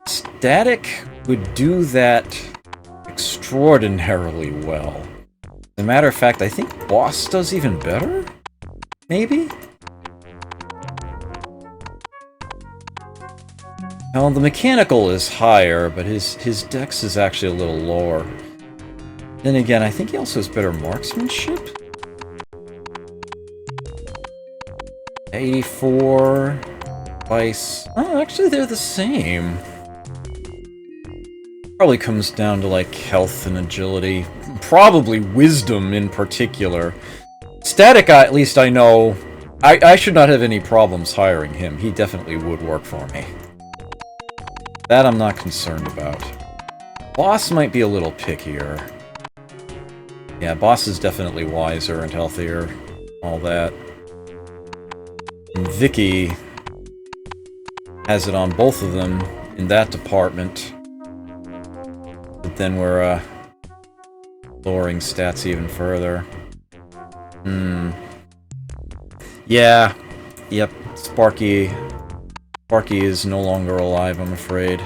Static would do that extraordinarily well. As a matter of fact, I think Boss does even better? Maybe? Well, the mechanical is higher, but his dex is actually a little lower. Then again, I think he also has better marksmanship? 84... Vice... Oh, actually they're the same. Probably comes down to, like, health and agility. Probably wisdom in particular. Static, at least I know... I should not have any problems hiring him. He definitely would work for me. That I'm not concerned about. Boss might be a little pickier. Yeah, Boss is definitely wiser and healthier. All that. And Vicky has it on both of them in that department. But then we're, lowering stats even further. Yeah. Yep. Sparky is no longer alive, I'm afraid.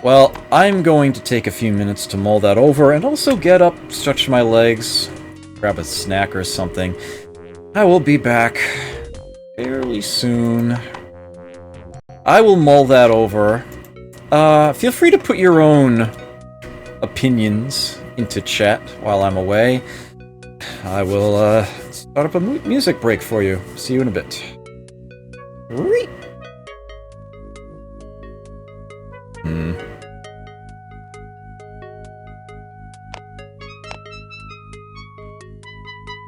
Well, I'm going to take a few minutes to mull that over and also get up, stretch my legs, grab a snack or something. I will be back fairly soon. I will mull that over. Feel free to put your own opinions into chat while I'm away. I will, start up a music break for you. See you in a bit. Reet.